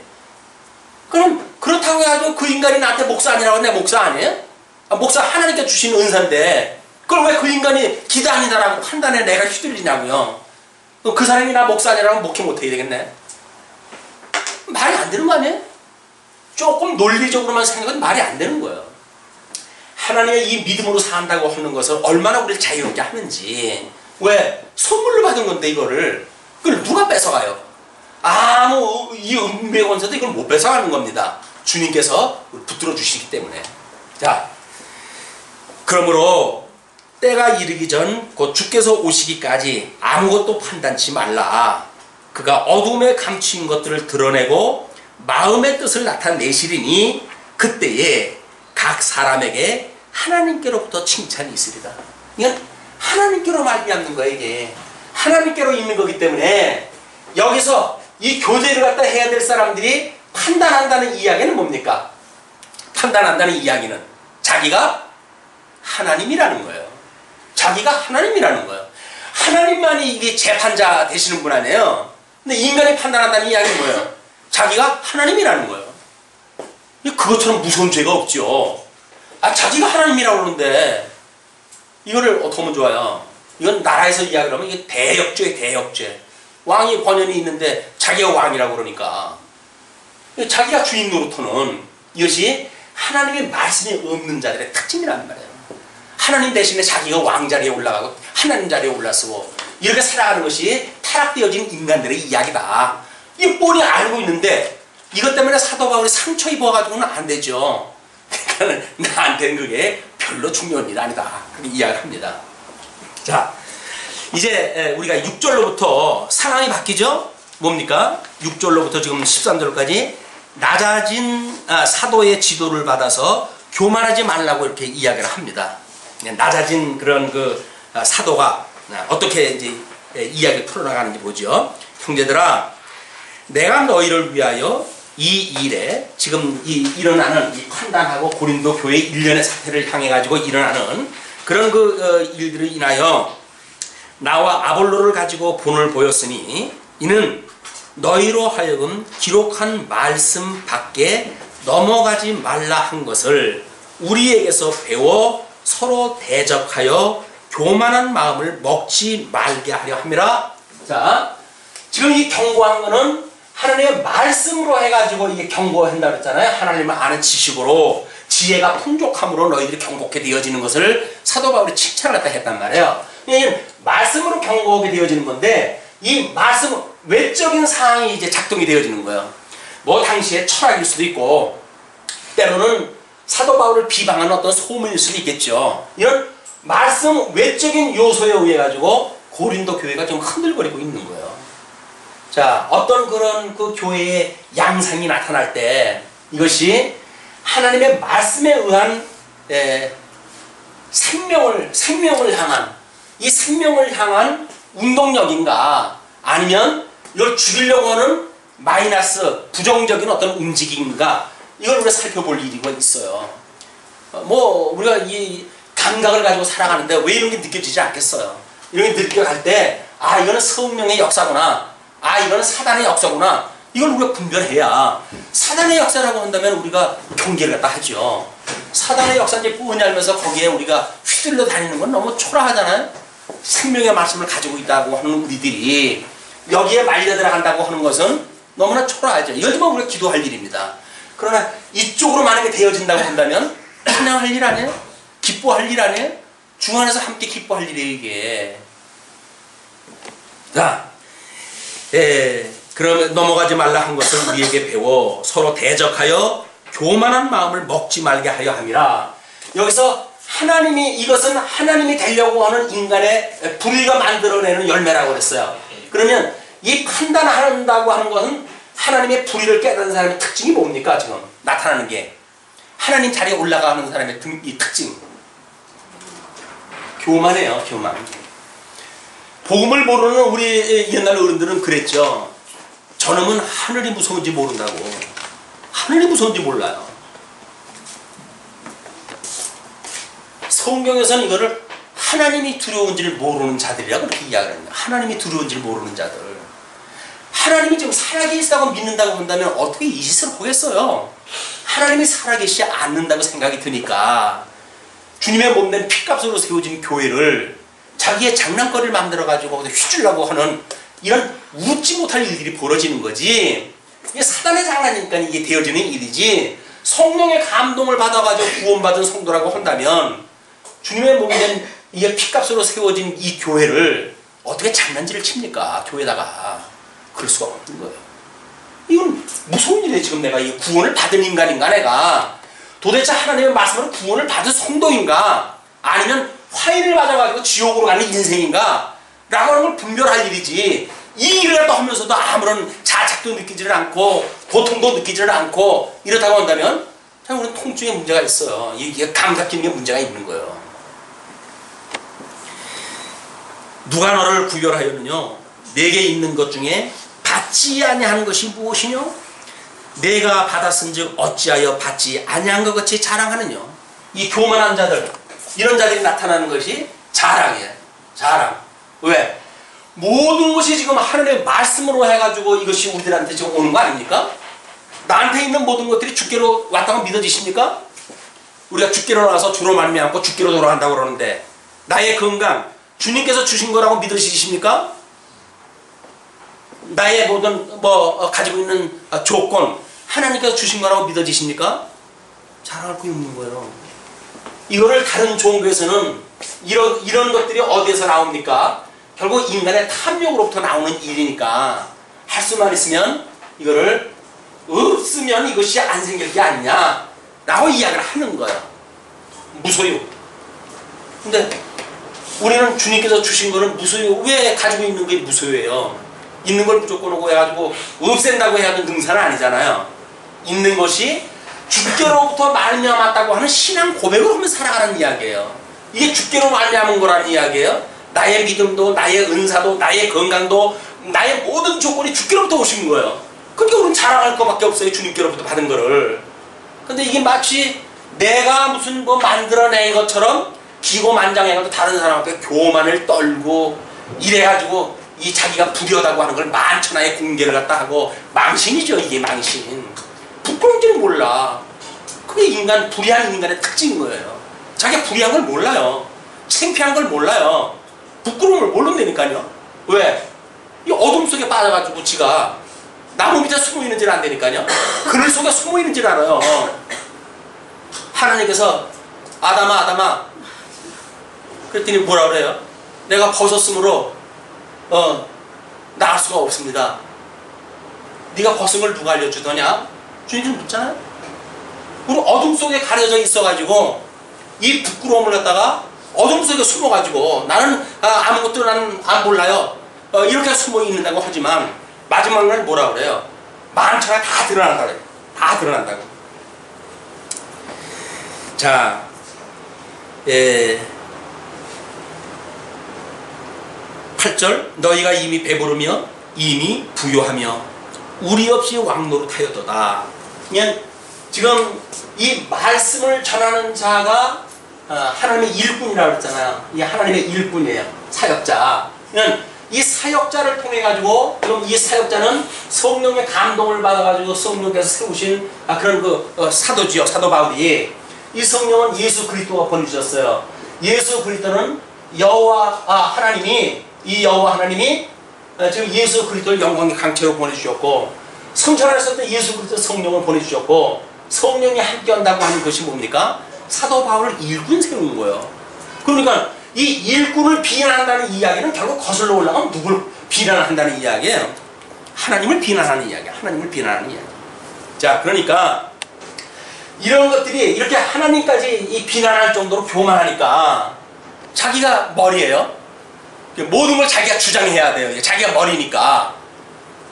그럼 그렇다고 해가지고 그 인간이 나한테 목사 아니라고 내 목사 아니에요? 목사 하나님께 주신 은사인데 그걸 왜 그 인간이 기도 아니다라고 판단에 내가 휘둘리냐고요. 그 사람이 나 목사 아니라고 목회 못해야 되겠네. 말이 안 되는 거 아니에요? 조금 논리적으로만 생각하면 말이 안 되는 거예요. 하나님의 이 믿음으로 산다고 하는 것을 얼마나 우리를 자유롭게 하는지. 왜? 선물로 받은 건데 이거를 그걸 누가 뺏어가요? 이 은혜의 권세도 이걸 못 뺏어가는 겁니다. 주님께서 붙들어 주시기 때문에. 자, 그러므로 때가 이르기 전 곧 주께서 오시기까지 아무것도 판단치 말라. 그가 어둠에 감추인 것들을 드러내고 마음의 뜻을 나타내시리니 그때에 각 사람에게 하나님께로부터 칭찬이 있으리라. 이건 하나님께로 말미암는 거예요. 이게 하나님께로 있는 거기 때문에 여기서 이 교제를 갖다 해야 될 사람들이 판단한다는 이야기는 뭡니까? 판단한다는 이야기는 자기가 하나님이라는 거예요. 자기가 하나님이라는 거예요. 하나님만이 이게 재판자 되시는 분 아니에요. 근데 인간이 판단한다는 이야기는 뭐예요? 자기가 하나님이라는 거예요. 그것처럼 무서운 죄가 없죠. 자기가 하나님이라고 그러는데 이거를 어떻게 하면 좋아요? 이건 나라에서 이야기를 하면 이게 대역죄예요. 대역죄. 왕이 권한이 있는데 자기가 왕이라고 그러니까 자기가 주인 노릇하는 이것이 하나님의 말씀이 없는 자들의 특징이란 말이에요. 하나님 대신에 자기가 왕자리에 올라가고 하나님 자리에 올라서고 이렇게 살아가는 것이 타락되어진 인간들의 이야기다. 이 뻔히 알고 있는데 이것 때문에 사도 바울이 상처 입어가지고는 안 되죠. 그러니까 나한테는 그게 별로 중요한 일 아니다. 그렇게 이야기를 합니다. 자, 이제 우리가 6절로부터 상황이 바뀌죠? 뭡니까? 6절로부터 지금 13절까지 낮아진 사도의 지도를 받아서 교만하지 말라고 이렇게 이야기를 합니다. 낮아진 그런 그 사도가 어떻게 이제 이야기를 풀어나가는지 보죠. 형제들아, 내가 너희를 위하여 이 일에 지금 일어나는 이 판단하고 고린도 교회 일련의 사태를 향해 가지고 일어나는 그런 일들을 인하여 나와 아볼로를 가지고 본을 보였으니 이는 너희로 하여금 기록한 말씀 밖에 넘어가지 말라 한 것을 우리에게서 배워 서로 대적하여 교만한 마음을 먹지 말게 하려 함이라. 자, 지금 이 경고한 거는 하나님의 말씀으로 해가지고 이게 경고한다 그랬잖아요. 하나님을 아는 지식으로 지혜가 풍족함으로 너희들이 경고케 되어지는 것을 사도 바울이 칭찬을 갖다 했단 말이에요. 말씀으로 경고하게 되어지는 건데 이 말씀 외적인 사항이 이제 작동이 되어지는 거예요. 뭐 당시에 철학일 수도 있고 때로는 사도 바울을 비방하는 어떤 소문일 수도 있겠죠. 이런 말씀 외적인 요소에 의해 가지고 고린도 교회가 좀 흔들거리고 있는 거예요. 자, 어떤 그런 그 교회의 양상이 나타날 때 이것이 하나님의 말씀에 의한 생명을 향한 이 생명을 향한 운동력인가 아니면 이걸 죽이려고 하는 마이너스 부정적인 어떤 움직임인가 이걸 우리가 살펴볼 일이 있어요. 뭐 우리가 이 감각을 가지고 살아가는데 왜 이런 게 느껴지지 않겠어요? 이런 게 느껴갈 때 아 이거는 성령의 역사구나, 아 이거는 사단의 역사구나, 이걸 우리가 분별해야 사단의 역사라고 한다면 우리가 경계를 갖다 하죠. 사단의 역사인지 뻔히 알면서 거기에 우리가 휘둘러 다니는 건 너무 초라하잖아요. 생명의 말씀을 가지고 있다고 하는 우리들이 여기에 말려 들어간다고 하는 것은 너무나 초라하죠. 이걸 좀 우리가 기도할 일입니다. 그러나 이쪽으로 만약에 되어진다고 한다면 찬양할 일 아니에요? 기뻐할 일 아니에요? 중 안에서 함께 기뻐할 일이에요 이게. 자, 그러면 넘어가지 말라 한 것을 우리에게 배워 서로 대적하여 교만한 마음을 먹지 말게 하려 함이라. 여기서 하나님이 이것은 하나님이 되려고 하는 인간의 불의가 만들어내는 열매라고 그랬어요. 그러면 이 판단한다고 하는 것은 하나님의 불의를 깨닫는 사람의 특징이 뭡니까? 지금 나타나는 게 하나님 자리에 올라가는 사람의 이 특징 교만해요. 교만. 복음을 모르는 우리 옛날 어른들은 그랬죠. 저놈은 하늘이 무서운지 모른다고. 하늘이 무서운지 몰라요. 성경에서는 이거를 하나님이 두려운지를 모르는 자들이라고 그렇게 이야기를 합니다. 하나님이 두려운지를 모르는 자들. 하나님이 지금 살아계시다고 믿는다고 한다면 어떻게 이 짓을 하겠어요? 하나님이 살아계시지 않는다고 생각이 드니까 주님의 몸된 피값으로 세워진 교회를 자기의 장난거리를 만들어가지고 휘둘라고 하는 이런 웃지 못할 일들이 벌어지는 거지. 이게 사단의 장난이니까 이게 되어지는 일이지, 성령의 감동을 받아가지고 구원받은 성도라고 한다면 주님의 몸된 이게 피값으로 세워진 이 교회를 어떻게 장난질을 칩니까? 교회다가. 그럴 수가 없는 거예요. 이건 무서운 일이에요. 지금 내가 이 구원을 받은 인간인가 내가 도대체 하나님의 말씀으로 구원을 받은 성도인가 아니면 화인을 맞아가지고 지옥으로 가는 인생인가 라고 하는 걸 분별할 일이지, 이 일을 또 하면서도 아무런 자책도 느끼지를 않고 고통도 느끼지를 않고 이렇다고 한다면 참 우리는 통증에 문제가 있어요. 이게 감각 기능에 문제가 있는 거예요. 누가 너를 구별하였느냐? 내게 있는 것 중에 받지 아니하는 것이 무엇이뇨? 내가 받았은즉 어찌하여 받지 아니한 것 같이 자랑하느냐? 이 교만한 자들, 이런 자들이 나타나는 것이 자랑이에요. 자랑. 왜? 모든 것이 지금 하나님의 말씀으로 해가지고 이것이 우리들한테 지금 오는 거 아닙니까? 나한테 있는 모든 것들이 주께로 왔다고 믿어지십니까? 우리가 주께로 나와서 주로 말미암고 주께로 돌아간다고 그러는데 나의 건강 주님께서 주신 거라고 믿으시십니까? 나의 모든 가지고 있는 조건 하나님께서 주신 거라고 믿어지십니까? 자랑할 거 없는 거예요. 이거를 다른 종교에서는 이런 것들이 어디에서 나옵니까? 결국 인간의 탐욕으로부터 나오는 일이니까 할 수만 있으면 이거를 없으면 이것이 안 생길 게 아니냐 라고 이야기를 하는 거예요. 무소유. 근데 우리는 주님께서 주신 거는 무소유, 왜 가지고 있는 게 무소유예요? 있는 걸 무조건 오고 해가지고 없앤다고 해야 하는 능사는 아니잖아요. 있는 것이 주께로부터 말미암았다고 하는 신앙 고백을 하면서 살아가는 이야기예요. 이게 주께로 말미암은 거라는 이야기예요. 나의 믿음도 나의 은사도 나의 건강도 나의 모든 조건이 주께로부터 오신 거예요. 그러니까 우리는 자랑할 것밖에 없어요. 주님께로부터 받은 거를. 근데 이게 마치 내가 무슨 만들어낸 것처럼 기고만장해가지고 다른 사람한테 교만을 떨고 이래가지고 이 자기가 부려다고 하는 걸 만천하에 공개를 갖다 하고 망신이죠. 이게 망신. 부끄러운지는 몰라. 그게 인간, 불의한 인간의 특징인 거예요. 자기가 불의한 걸 몰라요. 창피한 걸 몰라요. 부끄러움을 모른다니까요. 왜? 이 어둠 속에 빠져가지고 지가 나무 밑에 숨어 있는지를 안 되니까요. 그늘 속에 숨어 있는지를 알아요. 하나님께서 아담아 그랬더니 뭐라 그래요? 내가 벗었으므로 나을 수가 없습니다. 네가 벗은 걸 누가 알려주더냐? 주인님 묻잖아요. 우리 어둠 속에 가려져 있어가지고 이 부끄러움을 갖다가 어둠 속에 숨어가지고 나는 아무것도 나는 안 몰라요. 이렇게 숨어 있는다고 하지만 마지막 날 뭐라 그래요? 만천하 다 드러난다 그래요. 다 드러난다고. 자, 8절 너희가 이미 배부르며 이미 부요하며 우리 없이 왕노릇하였도다. 그냥 지금 이 말씀을 전하는 자가 하나님의 일꾼이라고 그랬잖아요. 이 하나님의 일꾼이에요. 사역자. 그냥 이 사역자를 통해 가지고 그럼 이 사역자는 성령의 감동을 받아 가지고 성령께서 세우신 그런 사도지요. 사도 바울이 이 성령은 예수 그리스도가 보내주셨어요. 예수 그리스도는 하나님이 지금 예수 그리스도를 영광의 강체로 보내주셨고 성천하셨을 때 예수 그리스도 성령을 보내주셨고 성령이 함께한다고 하는 것이 뭡니까? 사도 바울을 일꾼 세우는 거예요. 그러니까 이 일꾼을 비난한다는 이야기는 결국 거슬러 올라가면 누굴 비난한다는 이야기예요? 하나님을 비난하는 이야기야. 하나님을 비난하는 이야기. 자, 그러니까 이런 것들이 이렇게 하나님까지 이 비난할 정도로 교만하니까 자기가 머리예요. 모든 걸 자기가 주장해야 돼요. 자기가 머리니까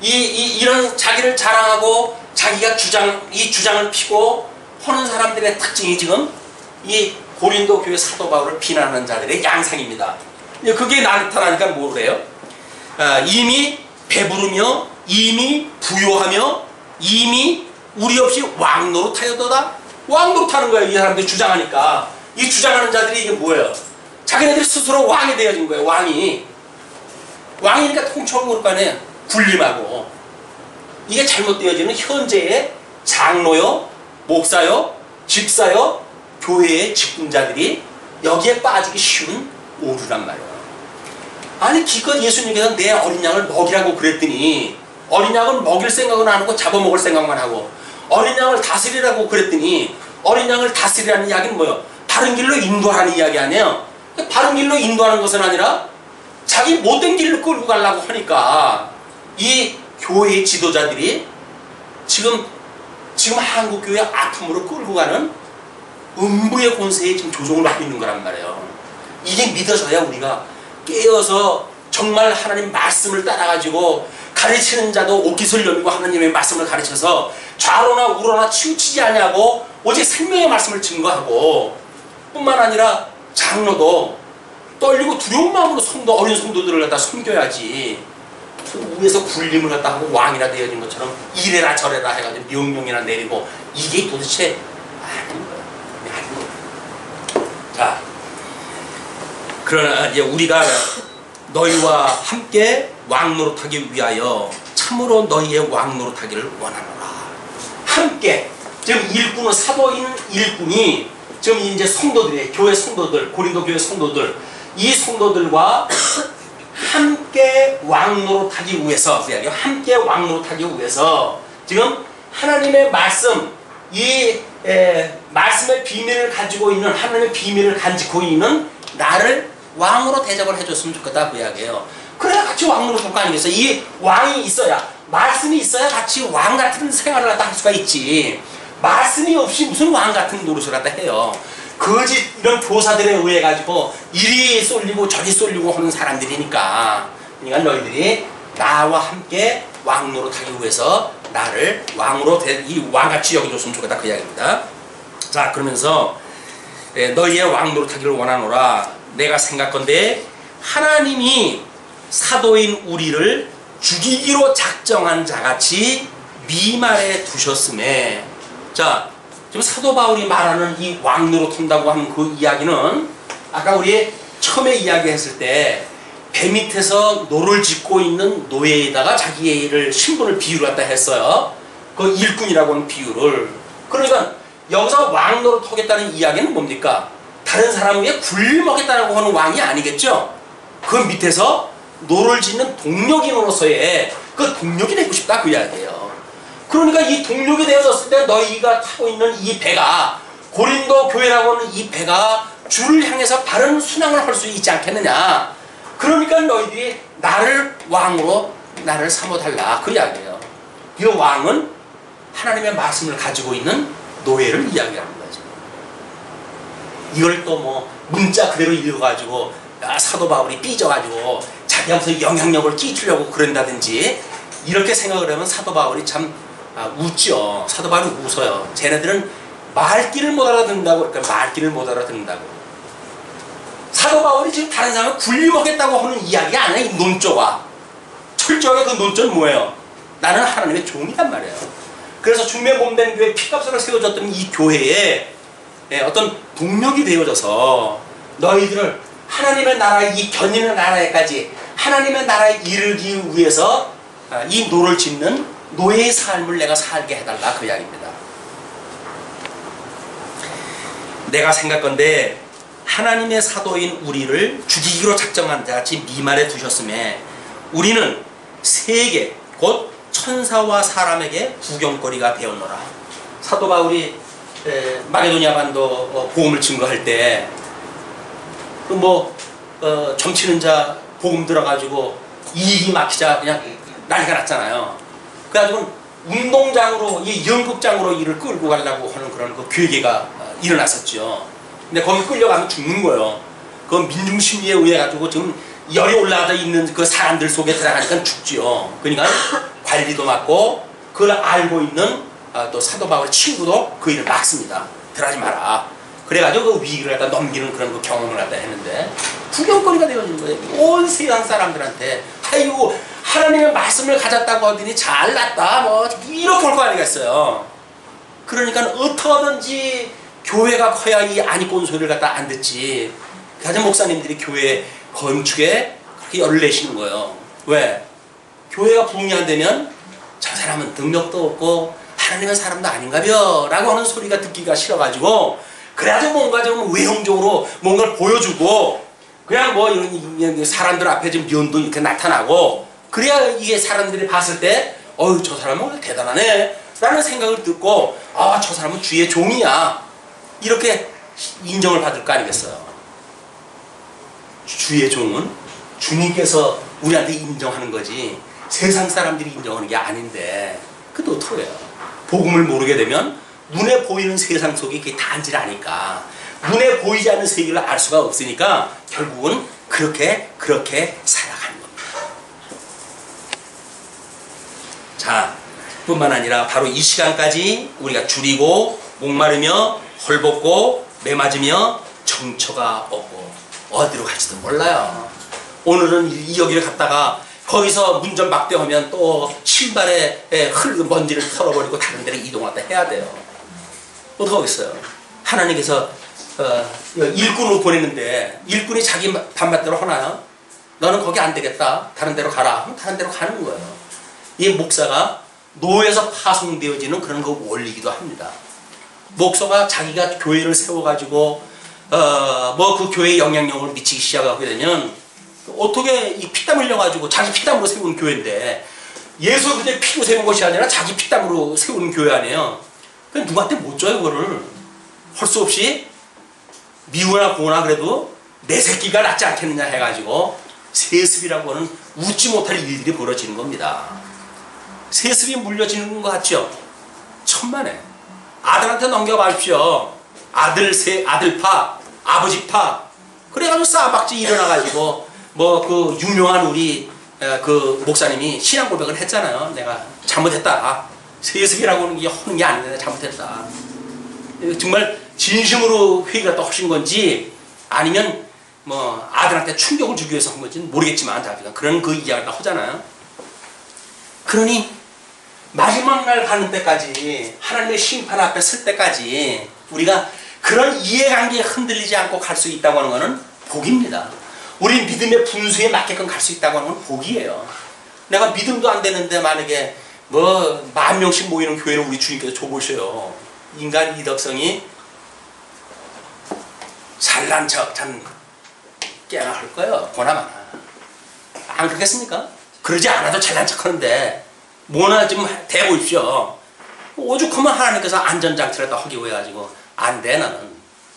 이런 자기를 자랑하고 자기가 주장을 피고 하는 사람들의 특징이 지금 이 고린도 교회 사도 바울을 비난하는 자들의 양상입니다. 그게 나타나니까 뭐래요? 이미 배부르며 이미 부요하며 이미 우리 없이 왕노릇하여도다. 왕노릇하는 거예요. 이 사람들이 주장하니까. 이 주장하는 자들이 이게 뭐예요? 자기네들이 스스로 왕이 되어진 거예요. 왕이니까 통칭 모를 거 아니에요. 군림하고. 이게 잘못되어지는 현재의 장로요, 목사요, 집사요, 교회의 직분자들이 여기에 빠지기 쉬운 오류란 말이에요. 아니 기껏 예수님께서 내 어린 양을 먹이라고 그랬더니 어린 양을 먹일 생각은 안 하고 잡아먹을 생각만 하고 어린 양을 다스리라고 그랬더니 어린 양을 다스리라는 이야기는 뭐예요? 바른 길로 인도하는 이야기 아니에요? 바른 길로 인도하는 것은 아니라 자기 못된 길로 끌고 가려고 하니까 이 교회의 지도자들이 지금 한국교회 아픔으로 끌고 가는 음부의 권세에 지금 조종을 받고 있는 거란 말이에요. 이게 믿어져야 우리가 깨어서 정말 하나님 말씀을 따라가지고 가르치는 자도 옷깃을 여미고 하나님의 말씀을 가르쳐서 좌로나 우로나 치우치지 않냐고 오직 생명의 말씀을 증거하고 뿐만 아니라 장로도 떨리고 두려운 마음으로 어린 성도들을 갖다 섬겨야지 위에서 군림을 갖다 하고 왕이나 되어진 것처럼 이래라 저래라 해가지고 명령이나 내리고 이게 도대체 아닌 거예요. 자, 그러나 이제 우리가 너희와 함께 왕노릇하기 위하여 참으로 너희의 왕노릇하기를 원하노라. 함께 지금 일꾼은 사도인 일꾼이 지금 이제 성도들의 교회 성도들 고린도 교회 성도들 이 성도들과 함께 왕노릇하기 위해서 함께 왕노릇하기 위해서 지금 하나님의 말씀 말씀의 비밀을 가지고 있는 하나님의 비밀을 간직하고 있는 나를 왕으로 대접을 해줬으면 좋겠다 그 이야기예요. 그래야 같이 왕으로 볼 거 아니겠어요? 이 왕이 있어야 말씀이 있어야 같이 왕 같은 생활을 갖다 할 수가 있지. 말씀이 없이 무슨 왕 같은 노릇을 갖다 해요. 거짓 이런 교사들에 의해 가지고 이리 쏠리고 저리 쏠리고 하는 사람들이니까 그러니까 너희들이 나와 함께 왕노릇하기 위해서 나를 왕으로 이 왕같이 여겨줬으면 좋겠다 그 이야기입니다. 자 그러면서 너희의 왕노릇하기를 원하노라. 내가 생각건대 하나님이 사도인 우리를 죽이기로 작정한 자같이 미말에 두셨음에 자 지금 사도 바울이 말하는 이 왕노릇한다고 하는 그 이야기는 아까 우리 처음에 이야기했을 때 배 밑에서 노를 짓고 있는 노예에다가 자기를 신분을 비유를 갖다 했어요. 그 일꾼이라고 하는 비유를. 그러니까 여기서 왕 노릇하겠다는 이야기는 뭡니까? 다른 사람 위에 굴먹겠다고 하는 왕이 아니겠죠? 그 밑에서 노를 짓는 동력인으로서의 그 동력이 되고 싶다 그 이야기예요. 그러니까 이 동력이 되어졌을 때 너희가 타고 있는 이 배가, 고린도 교회라고 하는 이 배가 주를 향해서 바른 순항을 할 수 있지 않겠느냐. 그러니까 너희들이 나를 왕으로 나를 삼아달라 그 이야기예요. 이 왕은 하나님의 말씀을 가지고 있는 노예를 이야기하는 거죠. 이걸 또 뭐 문자 그대로 읽어가지고 사도 바울이 삐져가지고 자기가 무슨 영향력을 끼치려고 그런다든지 이렇게 생각을 하면 사도 바울이 참 웃죠. 사도 바울이 웃어요. 쟤네들은 말귀를 못 알아듣는다고. 그러니까 말귀를 못 알아듣는다고. 사도 바울이 지금 다른 사람을 굴림하겠다고 하는 이야기가 아니야. 이 논조가 철저하게 그 논조는 뭐예요? 나는 하나님의 종이란 말이에요. 그래서 주님의 몸된 교회 피값으로 세워졌던 이 교회에 어떤 동력이 되어져서 너희들을 하나님의 나라, 이 견인의 나라에까지 하나님의 나라에 이르기 위해서 이 노를 짓는 노예의 삶을 내가 살게 해달라 그 이야기입니다. 내가 생각건데 하나님의 사도인 우리를 죽이기로 작정한 자같이 미말에 두셨음에 우리는 세계 곧 천사와 사람에게 구경거리가 되었노라. 사도 바울이 마게도니아 반도 복음을 증거할 때 점치는 자 복음 들어가지고 이익이 막히자 그냥 난리가 났잖아요. 그래가지고 운동장으로, 이 연극장으로 이를 끌고 가려고 하는 그런 그 괴계가 일어났었죠. 근데 거기 끌려가면 죽는 거예요. 그 민중심리에 의해 가지고 지금 열이 올라가 있는 그 사람들 속에 들어가니까 죽지요. 그러니까 관리도 맡고 그걸 알고 있는 또 사도 바울의 친구도 그 일을 막습니다. 들어가지 마라. 그래가지고 그 위기를 갖다 넘기는 그런 그 경험을 갖다 했는데 구경거리가 되어진 거예요. 온 세상 사람들한테 아이고 하나님의 말씀을 가졌다고 하더니 잘났다 뭐 이렇게 할 거 아니겠어요. 그러니까 어떻게든지 교회가 커야 이 안이꼰 소리를 갖다 안 듣지. 가장 목사님들이 교회 건축에 그렇게 열을 내시는 거예요. 왜? 교회가 부흥이 안 되면 저 사람은 능력도 없고 하나님의 사람도 아닌가벼 라고 하는 소리가 듣기가 싫어가지고 그래가지고 뭔가 좀 외형적으로 뭔가를 보여주고 그냥 뭐 이런 사람들 앞에 좀 면도 이렇게 나타나고 그래야 이게 사람들이 봤을 때 어휴 저 사람은 대단하네 라는 생각을 듣고 아 저 사람은 주의 종이야 이렇게 인정을 받을 거 아니겠어요. 주의 종은 주님께서 우리한테 인정하는 거지 세상 사람들이 인정하는 게 아닌데 그것도 어떡해요. 복음을 모르게 되면 눈에 보이는 세상 속에 그게 단지를 아니까 눈에 보이지 않는 세계를 알 수가 없으니까 결국은 그렇게 살아가는 겁니다. 자, 뿐만 아니라 바로 이 시간까지 우리가 줄이고 목마르며 헐벗고 매맞으며 정처가 없고 어디로 갈지도 몰라요. 오늘은 이 여기를 갔다가 거기서 문전박대하면 또 신발에 먼지를 털어버리고 다른 데로 이동하다 해야 돼요. 어떡하겠어요. 하나님께서 일꾼을 보냈는데 일꾼이 자기 반맛대로 하나요? 너는 거기 안 되겠다. 다른 데로 가라. 그럼 다른 데로 가는 거예요. 이 목사가 노에서 파송되어지는 그런 그 원리기도 합니다. 목사가 자기가 교회를 세워가지고 그 교회에 영향력을 미치기 시작하게 되면 어떻게 이 피땀 흘려가지고 자기 피땀으로 세운 교회인데 예수 그대 피로 세운 것이 아니라 자기 피땀으로 세운 교회 아니에요. 그냥 누구한테 못 줘요. 그거를 할 수 없이 미우나 고나 그래도 내 새끼가 낫지 않겠느냐 해가지고 세습이라고 하는 웃지 못할 일들이 벌어지는 겁니다. 세습이 물려지는 것 같죠? 천만에 아들한테 넘겨가십시오. 아들파 아버지파 그래가지고 싸박지 일어나가지고 뭐 그 유명한 우리 그 목사님이 신앙 고백을 했잖아요. 내가 잘못했다. 세습이라고 하는 게 하는 게 아닌데 잘못했다. 정말 진심으로 회개가 또 하신 건지 아니면 뭐 아들한테 충격을 주기 위해서 한 건지는 모르겠지만 자기가 그런 그 이야기를 하잖아요. 그러니 마지막 날 가는 때까지 하나님의 심판 앞에 설 때까지 우리가 그런 이해관계에 흔들리지 않고 갈 수 있다고 하는 것은 복입니다. 우리 믿음의 분수에 맞게끔 갈 수 있다고 하는 건 복이에요. 내가 믿음도 안 되는데 만약에 뭐 10,000명씩 모이는 교회를 우리 주님께서 줘보셔요. 인간 이덕성이 잘난 척 참 깨나 할 거예요. 보나마나. 안 그렇겠습니까? 그러지 않아도 잘난 척 하는데 뭐나 좀 대보십시오. 오죽하면 하나님께서 안전장치를 다 허기고 해가지고 안 돼 나는.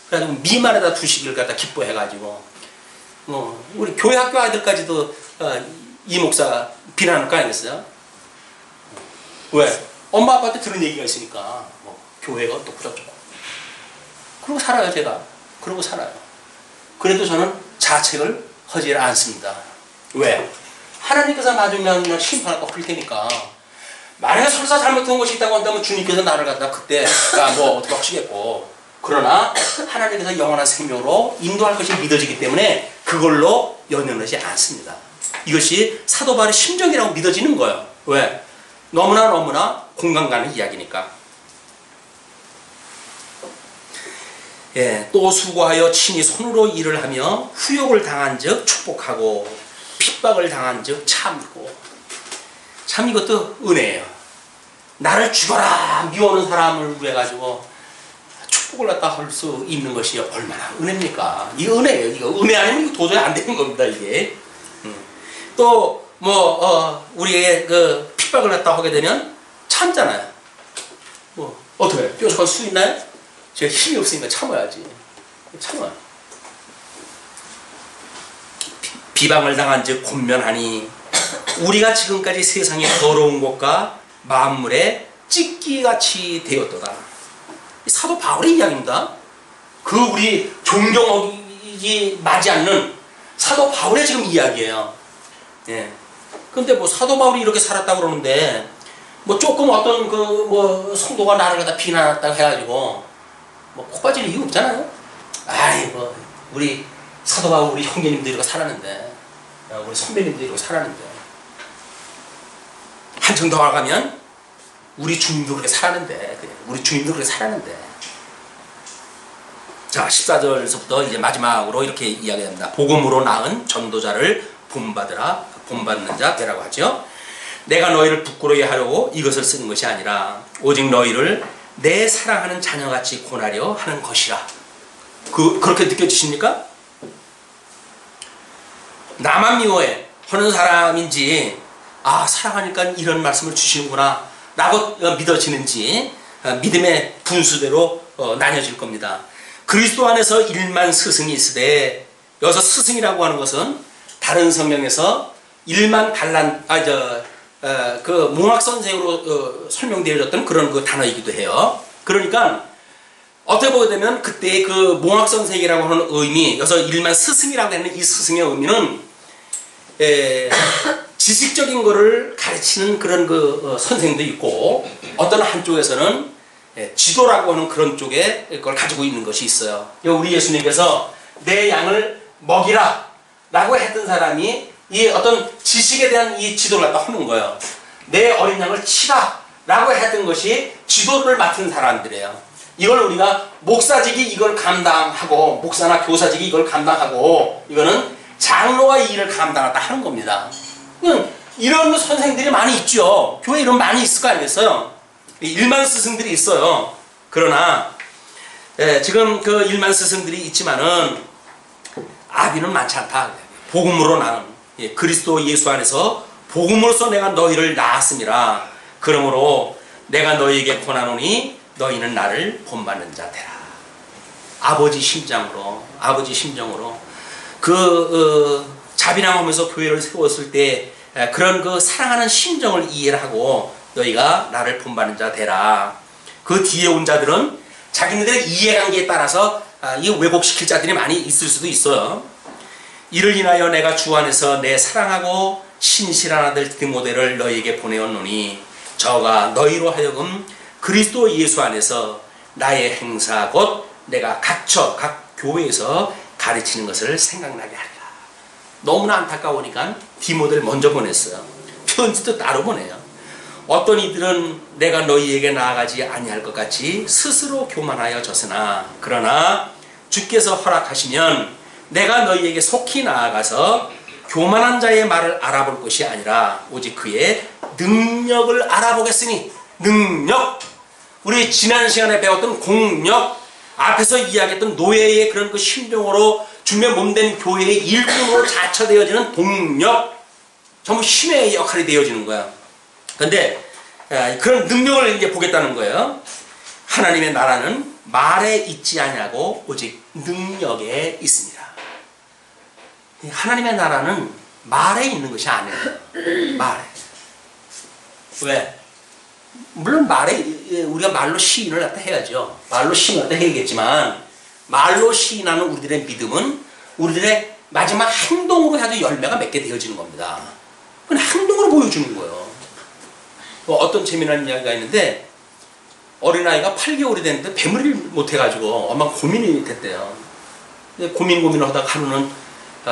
그래가지고 미만에다 두시기를 갖다 기뻐해가지고 뭐 우리 교회 학교 아이들까지도 이 목사 비난할 거 아니겠어요? 왜? 엄마 아빠한테 들은 얘기가 있으니까 뭐 교회가 어떻고 저쩌고 그러고 살아요. 제가 그러고 살아요. 그래도 저는 자책을 하지 않습니다. 왜? 하나님께서 나중에 심판을 꺾을 테니까 만약에 설사 잘못한 것이 있다고 한다면 주님께서 나를 갖다 그때 뭐 어떻게 하시겠고, 그러나 하나님께서 영원한 생명으로 인도할 것이 믿어지기 때문에 그걸로 연연하지 않습니다. 이것이 사도 바울의 심정이라고 믿어지는 거예요. 왜? 너무나 공감 가는 이야기니까. 예, 또 수고하여 친히 손으로 일을 하며 후욕을 당한 즉 축복하고 핍박을 당한 즉 참고. 참 이것도 은혜예요. 나를 죽어라 미워하는 사람을 위해 가지고 축복을 갖다 할 수 있는 것이 얼마나 은혜입니까? 이 은혜예요. 이거 은혜 아니면 이거 도저히 안 되는 겁니다. 이게. 또 뭐 우리의 그 핍박을 갖다 하게 되면 참잖아요. 뭐 어떻게 뾰족할 수 있나요? 제가 힘이 없으니까 참아야지. 참아요. 비방을 당한 즉 곤면하니 우리가 지금까지 세상의 더러운 것과 만물에 찢기같이 되었도다. 사도 바울의 이야기입니다. 그 우리 존경하기 맞지 않는 사도 바울의 지금 이야기예요. 예. 근데 뭐 사도 바울이 이렇게 살았다고 그러는데 뭐 조금 어떤 그 뭐 성도가 나를 갖다 비난했다고 해가지고 뭐 코 빠질 이유 없잖아요. 아이 뭐 우리 사도 바울 우리 형제님들이 이렇게 살았는데 우리 선배님들이 이렇게 살았는데 한층 더 나가면 우리 주님도 그렇게 살았는데 우리 주님도 그렇게 살았는데. 자 14절에서부터 이제 마지막으로 이렇게 이야기합니다. 복음으로 낳은 전도자를 본받는 자 되라고 하죠. 내가 너희를 부끄러이 하려고 이것을 쓰는 것이 아니라 오직 너희를 내 사랑하는 자녀같이 권하려 하는 것이라. 그렇게 느껴지십니까? 나만 미워해 하는 사람인지 사랑하니까 이런 말씀을 주시는구나 라고 믿어지는지 믿음의 분수대로 나뉘어질 겁니다. 그리스도 안에서 일만 스승이 있으되, 여기서 스승이라고 하는 것은 다른 성경에서 일만 단란 그 몽학선생으로 설명되어졌던 그런 그 단어이기도 해요. 그러니까 어떻게 보게 되면 그때의 그 몽학선생이라고 하는 의미, 여기서 일만 스승이라고 하는 이 스승의 의미는 지식적인 거를 가르치는 그런 그 선생도 있고, 어떤 한쪽에서는 지도라고 하는 그런 쪽에 그걸 가지고 있는 것이 있어요. 우리 예수님께서 내 양을 먹이라 라고 했던 사람이 이 어떤 지식에 대한 이 지도를 갖다 하는 거예요. 내 어린 양을 치라 라고 했던 것이 지도를 맡은 사람들이에요. 이걸 우리가 목사직이 이걸 감당하고, 목사나 교사직이 이걸 감당하고, 이거는 장로가 이 일을 감당하다 하는 겁니다. 이런 선생들이 많이 있죠. 교회에 이런 많이 있을 거 아니겠어요? 일만 스승들이 있어요. 그러나 지금 그 일만 스승들이 있지만은 아비는 많지 않다. 복음으로 나는 그리스도 예수 안에서 복음으로서 내가 너희를 낳았음이라. 그러므로 내가 너희에게 권하노니 너희는 나를 본받는 자 되라. 아버지 심정으로 자비랑하면서 교회를 세웠을 때 그런 그 사랑하는 심정을 이해를 하고 너희가 나를 본받는 자 되라. 그 뒤에 온 자들은 자기네들의 이해관계에 따라서 이 왜곡시킬 자들이 많이 있을 수도 있어요. 이를 인하여 내가 주 안에서 내 사랑하고 신실한 아들 디모데를 너희에게 보내었노니 저가 너희로 하여금 그리스도 예수 안에서 나의 행사 곧 내가 각 교회에서 가르치는 것을 생각나게 하리라. 너무나 안타까우니까 디모데를 먼저 보냈어요. 편지도 따로 보내요. 어떤 이들은 내가 너희에게 나아가지 아니할 것 같이 스스로 교만하여 졌으나 그러나 주께서 허락하시면 내가 너희에게 속히 나아가서 교만한 자의 말을 알아볼 것이 아니라 오직 그의 능력을 알아보겠으니. 능력, 우리 지난 시간에 배웠던 공력, 앞에서 이야기했던 노예의 그런 그 신병으로 주님의 몸된 교회의 일꾼으로 자처되어지는 동력, 전부 힘의 역할이 되어지는 거야. 그런데 그런 능력을 이제 보겠다는 거예요. 하나님의 나라는 말에 있지 아니하고 오직 능력에 있습니다. 하나님의 나라는 말에 있는 것이 아니에요. 말에. 왜? 물론 말에 우리가 말로 시인을 갖다 해야죠. 말로 시인을 갖다 해야겠지만 말로 시인하는 우리들의 믿음은 우리들의 마지막 행동으로 해도 열매가 맺게 되어지는 겁니다. 그건 행동으로 보여주는 거예요. 어떤 재미난 이야기가 있는데 어린아이가 8개월이 됐는데 배물을 못해가지고 엄마가 고민이 됐대요. 고민을 하다가 하루는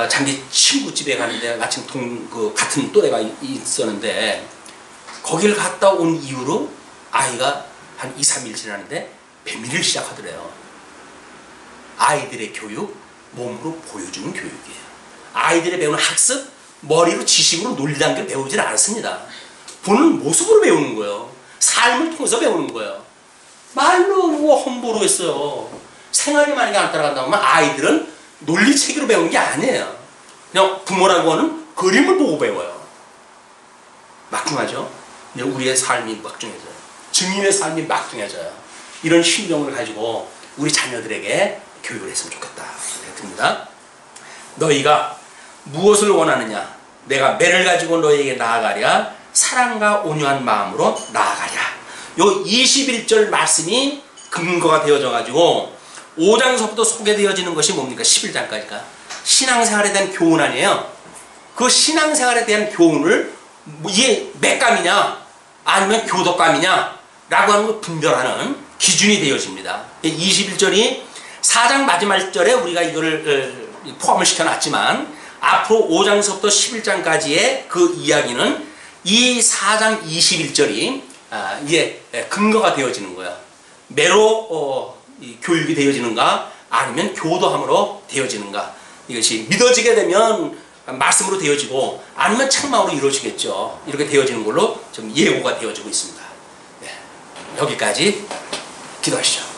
자기 친구집에 가는데 마침 같은 또래가 있었는데 거기를 갔다 온 이후로 아이가 한 2, 3일 지났는데 배밀을 시작하더래요. 아이들의 교육, 몸으로 보여주는 교육이에요. 아이들의 배우는 학습, 머리로 지식으로 논리 단계를 배우질 않습니다. 보는 모습으로 배우는 거예요. 삶을 통해서 배우는 거예요. 말로 뭐 hom부로 했어요. 생활이 만약에 안 따라간다면 아이들은 논리체계로 배우는 게 아니에요. 그냥 부모라고 하는 그림을 보고 배워요. 막중하죠? 근데 우리의 삶이 막중해져요. 증인의 삶이 막중해져요. 이런 신경을 가지고 우리 자녀들에게 교육을 했으면 좋겠다. 듭니다. 너희가 무엇을 원하느냐? 내가 매를 가지고 너희에게 나아가랴. 사랑과 온유한 마음으로 나아가랴. 요 21절 말씀이 근거가 되어져 가지고 5장서부터 소개되어지는 것이 뭡니까? 11장까지가 신앙생활에 대한 교훈 아니에요. 그 신앙생활에 대한 교훈을 이게 맥감이냐 아니면 교독감이냐 라고 하는 걸 분별하는 기준이 되어집니다. 21절이 4장 마지막 절에 우리가 이거를 포함을 시켜놨지만 앞으로 5장서부터 11장까지의 그 이야기는 이 4장 21절이 이게 근거가 되어지는 거야. 매로 교육이 되어지는가 아니면 교도함으로 되어지는가. 이것이 믿어지게 되면 말씀으로 되어지고 아니면 책망으로 이루어지겠죠. 이렇게 되어지는 걸로 좀 예고가 되어지고 있습니다. 네. 여기까지 기도하시죠.